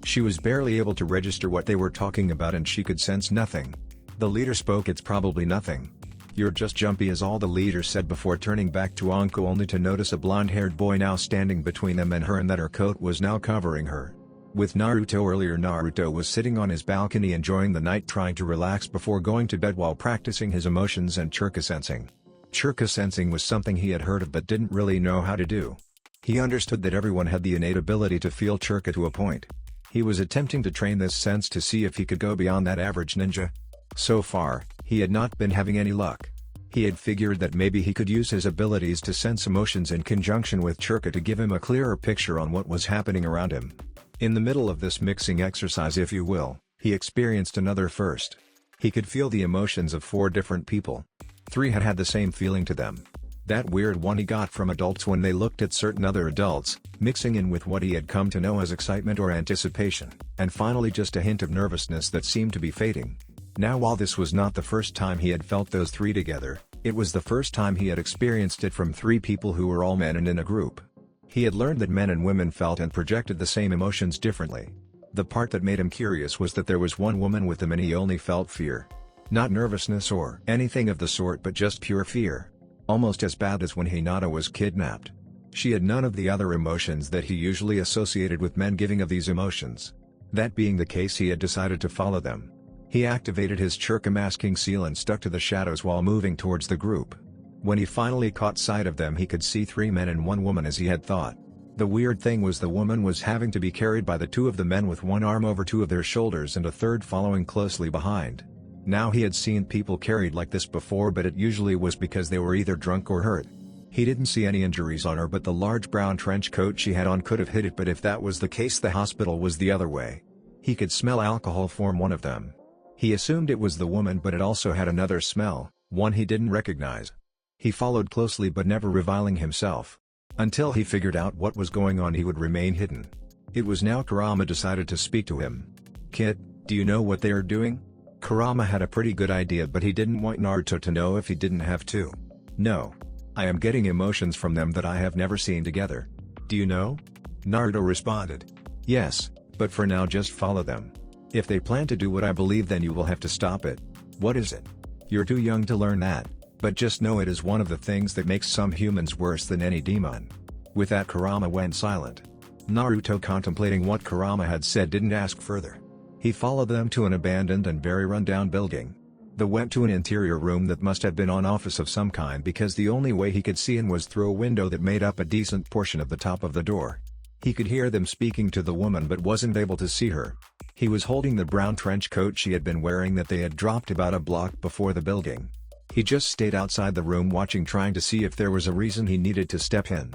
She was barely able to register what they were talking about and she could sense nothing. The leader spoke. "It's probably nothing. You're just jumpy," is all the leader said before turning back to Anko only to notice a blonde-haired boy now standing between them and her and that her coat was now covering her. With Naruto earlier, Naruto was sitting on his balcony enjoying the night, trying to relax before going to bed while practicing his emotions and chakra sensing. Chakra sensing was something he had heard of but didn't really know how to do. He understood that everyone had the innate ability to feel chakra to a point. He was attempting to train this sense to see if he could go beyond that average ninja. So far, he had not been having any luck. He had figured that maybe he could use his abilities to sense emotions in conjunction with chakra to give him a clearer picture on what was happening around him. In the middle of this mixing exercise, if you will, he experienced another first. He could feel the emotions of 4 different people. 3 had had the same feeling to them. That weird one he got from adults when they looked at certain other adults, mixing in with what he had come to know as excitement or anticipation, and finally just a hint of nervousness that seemed to be fading. Now, while this was not the first time he had felt those 3 together, it was the first time he had experienced it from 3 people who were all men and in a group. He had learned that men and women felt and projected the same emotions differently. The part that made him curious was that there was one woman with him and he only felt fear. Not nervousness or anything of the sort, but just pure fear. Almost as bad as when Hinata was kidnapped. She had none of the other emotions that he usually associated with men giving of these emotions. That being the case, he had decided to follow them. He activated his chakra masking seal and stuck to the shadows while moving towards the group. When he finally caught sight of them, he could see 3 men and 1 woman as he had thought. The weird thing was the woman was having to be carried by the 2 of the men with one arm over 2 of their shoulders and a third following closely behind. Now he had seen people carried like this before, but it usually was because they were either drunk or hurt. He didn't see any injuries on her, but the large brown trench coat she had on could have hid it, but if that was the case, the hospital was the other way. He could smell alcohol from one of them. He assumed it was the woman, but it also had another smell, one he didn't recognize. He followed closely but never revealing himself. Until he figured out what was going on, he would remain hidden. It was now Kurama decided to speak to him. "Kid, do you know what they are doing?" Kurama had a pretty good idea, but he didn't want Naruto to know if he didn't have to. "No. I am getting emotions from them that I have never seen together." "Do you know?" Naruto responded. "Yes, but for now just follow them. If they plan to do what I believe, then you will have to stop it." "What is it?" "You're too young to learn that, but just know it is one of the things that makes some humans worse than any demon." With that, Kurama went silent. Naruto, contemplating what Kurama had said, didn't ask further. He followed them to an abandoned and very run-down building. They went to an interior room that must have been an office of some kind, because the only way he could see in was through a window that made up a decent portion of the top of the door. He could hear them speaking to the woman but wasn't able to see her. He was holding the brown trench coat she had been wearing that they had dropped about a block before the building. He just stayed outside the room watching, trying to see if there was a reason he needed to step in.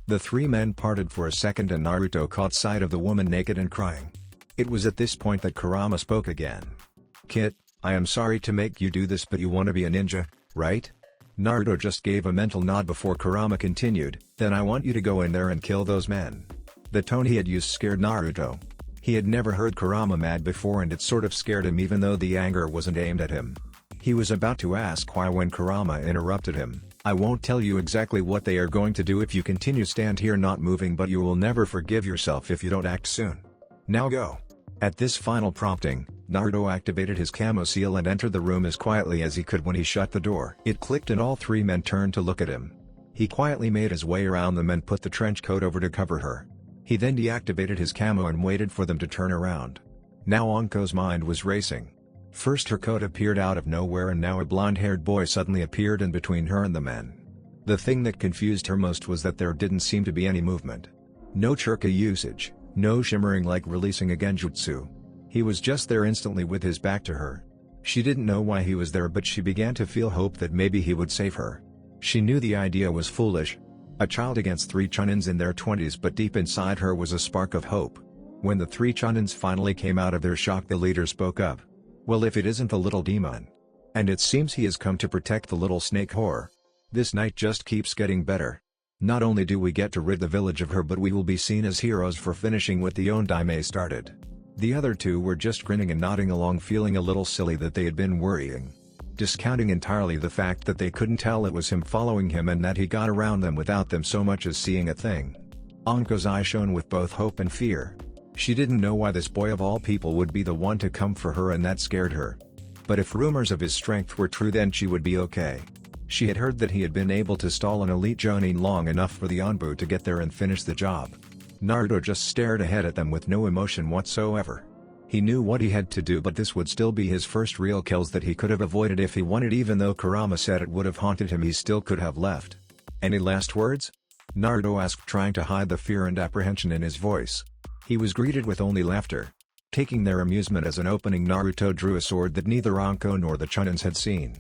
The 3 men parted for a second and Naruto caught sight of the woman naked and crying. It was at this point that Kurama spoke again. "Kid, I am sorry to make you do this, but you want to be a ninja, right?" Naruto just gave a mental nod before Kurama continued, "Then I want you to go in there and kill those men." The tone he had used scared Naruto. He had never heard Kurama mad before and it sort of scared him, even though the anger wasn't aimed at him. He was about to ask why when Kurama interrupted him. "I won't tell you exactly what they are going to do if you continue stand here not moving, but you will never forgive yourself if you don't act soon. Now go." At this final prompting, Naruto activated his camo seal and entered the room as quietly as he could. When he shut the door, it clicked and all 3 men turned to look at him. He quietly made his way around them and put the trench coat over to cover her. He then deactivated his camo and waited for them to turn around. Now Anko's mind was racing. First her coat appeared out of nowhere and now a blonde-haired boy suddenly appeared in between her and the men. The thing that confused her most was that there didn't seem to be any movement. No chakra usage, No shimmering like releasing a genjutsu. He was just there instantly with his back to her. She didn't know why he was there, but she began to feel hope that maybe he would save her. She knew the idea was foolish. A child against 3 chunins in their 20s, but deep inside her was a spark of hope. When the 3 chunins finally came out of their shock, the leader spoke up. Well, if it isn't the little demon. And it seems he has come to protect the little snake whore. This night just keeps getting better. Not only do we get to rid the village of her, but we will be seen as heroes for finishing what the Ondaime started. The other 2 were just grinning and nodding along, feeling a little silly that they had been worrying. Discounting entirely the fact that they couldn't tell it was him following him and that he got around them without them so much as seeing a thing. Anko's eye shone with both hope and fear. She didn't know why this boy of all people would be the one to come for her, and that scared her. But if rumors of his strength were true, then she would be okay. She had heard that he had been able to stall an elite jonin long enough for the Anbu to get there and finish the job. Naruto just stared ahead at them with no emotion whatsoever. He knew what he had to do, but this would still be his first real kills that he could have avoided if he wanted. Even though Kurama said it would have haunted him, he still could have left. Any last words? Naruto asked, trying to hide the fear and apprehension in his voice. He was greeted with only laughter. Taking their amusement as an opening, Naruto drew a sword that neither Anko nor the chunins had seen.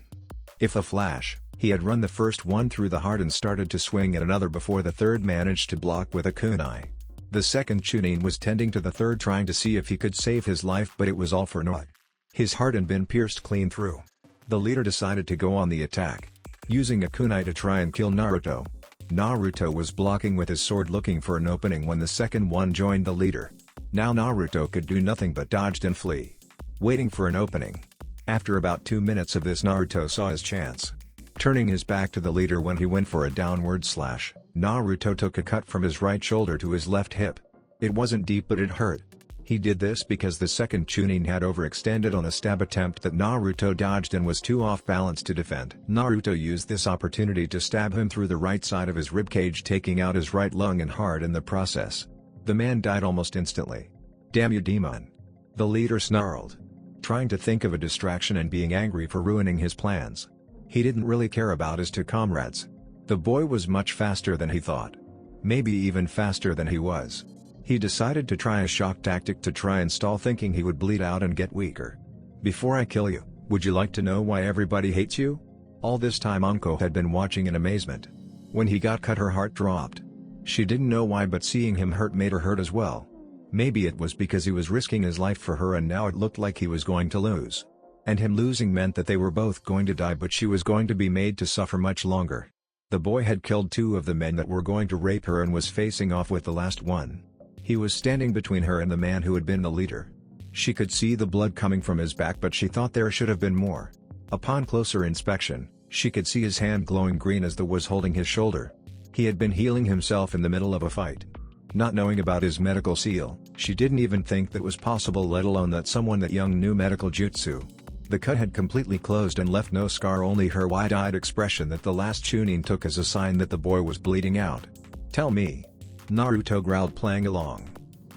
If a flash, he had run the first one through the heart and started to swing at another before the third managed to block with a kunai. The second chunin was tending to the third, trying to see if he could save his life, but it was all for naught. His heart had been pierced clean through. The leader decided to go on the attack, using a kunai to try and kill Naruto. Naruto was blocking with his sword, looking for an opening when the second one joined the leader. Now Naruto could do nothing but dodge and flee, waiting for an opening. After about 2 minutes of this, Naruto saw his chance. Turning his back to the leader when he went for a downward slash, Naruto took a cut from his right shoulder to his left hip. It wasn't deep, but it hurt. He did this because the second chunin had overextended on a stab attempt that Naruto dodged and was too off balance to defend. Naruto used this opportunity to stab him through the right side of his ribcage, taking out his right lung and heart in the process. The man died almost instantly. "Damn you, demon!" the leader snarled, trying to think of a distraction and being angry for ruining his plans. He didn't really care about his 2 comrades. The boy was much faster than he thought. Maybe even faster than he was. He decided to try a shock tactic to try and stall, thinking he would bleed out and get weaker. "Before I kill you, would you like to know why everybody hates you?" All this time Anko had been watching in amazement. When he got cut, her heart dropped. She didn't know why, but seeing him hurt made her hurt as well. Maybe it was because he was risking his life for her and now it looked like he was going to lose. And him losing meant that they were both going to die, but she was going to be made to suffer much longer. The boy had killed 2 of the men that were going to rape her and was facing off with the last one. He was standing between her and the man who had been the leader. She could see the blood coming from his back, but she thought there should have been more. Upon closer inspection, she could see his hand glowing green as the was holding his shoulder. He had been healing himself in the middle of a fight. Not knowing about his medical seal, she didn't even think that was possible, let alone that someone that young knew medical jutsu. The cut had completely closed and left no scar, only her wide-eyed expression that the last chunin took as a sign that the boy was bleeding out. "Tell me," Naruto growled, playing along.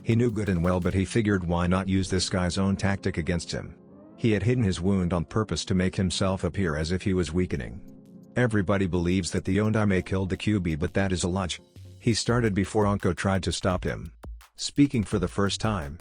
He knew good and well, but he figured why not use this guy's own tactic against him. He had hidden his wound on purpose to make himself appear as if he was weakening. Everybody believes that the Ondaime killed the Kyuubi, but that is a lie. He started before Anko tried to stop him. Speaking for the first time.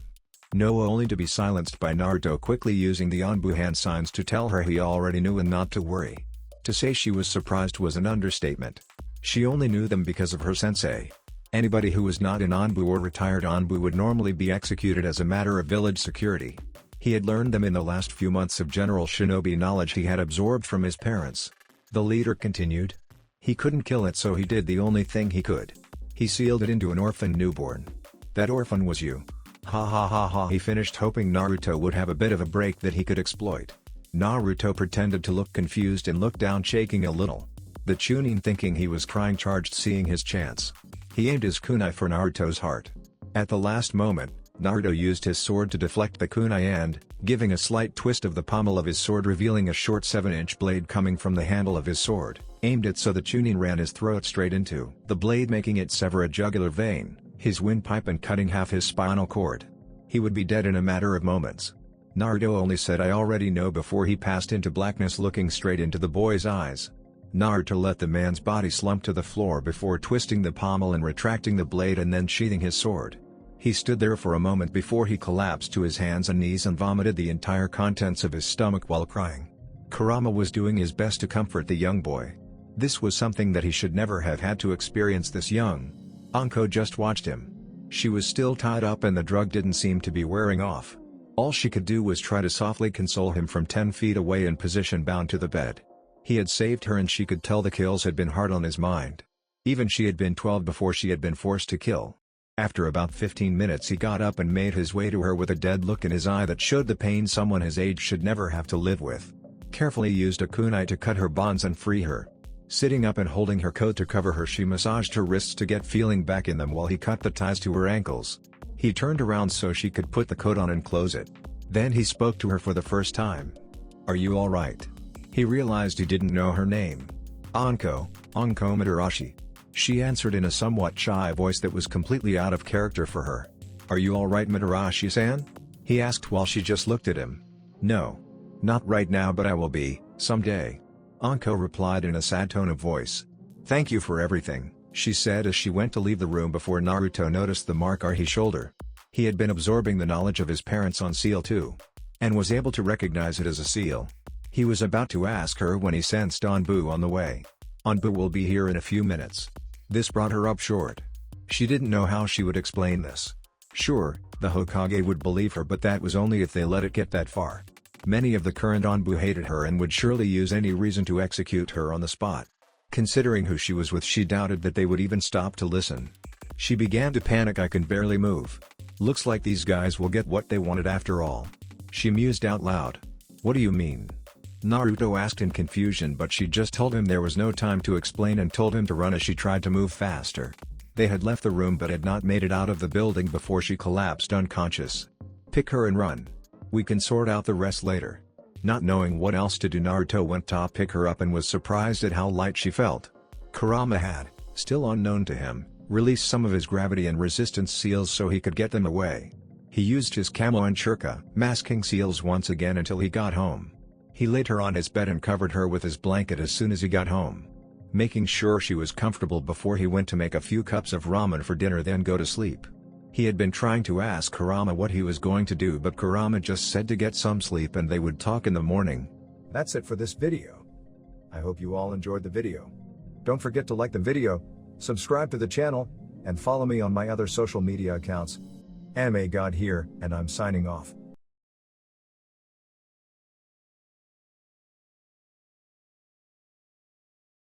No, only to be silenced by Naruto quickly using the Anbu hand signs to tell her he already knew and not to worry. To say she was surprised was an understatement. She only knew them because of her sensei. Anybody who was not in Anbu or retired Anbu would normally be executed as a matter of village security. He had learned them in the last few months of general shinobi knowledge he had absorbed from his parents. The leader continued. He couldn't kill it, so he did the only thing he could. He sealed it into an orphan newborn. That orphan was you. Ha ha ha ha, he finished, hoping Naruto would have a bit of a break that he could exploit. Naruto pretended to look confused and looked down, shaking a little. The chunin, thinking he was crying, charged, seeing his chance. He aimed his kunai for Naruto's heart. At the last moment, Naruto used his sword to deflect the kunai and, giving a slight twist of the pommel of his sword, revealing a short 7-inch blade coming from the handle of his sword, aimed it so the chunin ran his throat straight into the blade, making it sever a jugular vein, his windpipe, and cutting half his spinal cord. He would be dead in a matter of moments. Naruto only said, "I already know," before he passed into blackness, looking straight into the boy's eyes. Naruto let the man's body slump to the floor before twisting the pommel and retracting the blade and then sheathing his sword. He stood there for a moment before he collapsed to his hands and knees and vomited the entire contents of his stomach while crying. Kurama was doing his best to comfort the young boy. This was something that he should never have had to experience this young. Anko just watched him. She was still tied up and the drug didn't seem to be wearing off. All she could do was try to softly console him from 10 feet away in position bound to the bed. He had saved her and she could tell the kills had been hard on his mind. Even she had been 12 before she had been forced to kill. After about 15 minutes he got up and made his way to her with a dead look in his eye that showed the pain someone his age should never have to live with. Carefully used a kunai to cut her bonds and free her. Sitting up and holding her coat to cover her, she massaged her wrists to get feeling back in them while he cut the ties to her ankles. He turned around so she could put the coat on and close it. Then he spoke to her for the first time. "Are you alright?" He realized he didn't know her name. Anko Mitarashi. She answered in a somewhat shy voice that was completely out of character for her. "Are you alright, Mitarashi-san?" he asked while she just looked at him. "No. Not right now, but I will be, someday," Anko replied in a sad tone of voice. "Thank you for everything," she said as she went to leave the room before Naruto noticed the mark on his shoulder. He had been absorbing the knowledge of his parents on Seal 2. And was able to recognize it as a seal. He was about to ask her when he sensed Anbu on the way. "Anbu will be here in a few minutes." This brought her up short. She didn't know how she would explain this. Sure, the Hokage would believe her, but that was only if they let it get that far. Many of the current Anbu hated her and would surely use any reason to execute her on the spot. Considering who she was with, she doubted that they would even stop to listen. She began to panic. "I can barely move. Looks like these guys will get what they wanted after all," she mused out loud. "What do you mean?" Naruto asked in confusion, but she just told him there was no time to explain and told him to run as she tried to move faster. They had left the room but had not made it out of the building before she collapsed unconscious. "Pick her and run. We can sort out the rest later." Not knowing what else to do, Naruto went to pick her up and was surprised at how light she felt. Kurama had, still unknown to him, released some of his gravity and resistance seals so he could get them away. He used his camo and shurika, masking seals once again until he got home. He laid her on his bed and covered her with his blanket as soon as he got home. Making sure she was comfortable before he went to make a few cups of ramen for dinner then go to sleep. He had been trying to ask Kurama what he was going to do, but Kurama just said to get some sleep and they would talk in the morning. That's it for this video. I hope you all enjoyed the video. Don't forget to like the video, subscribe to the channel, and follow me on my other social media accounts. Anime God here, and I'm signing off.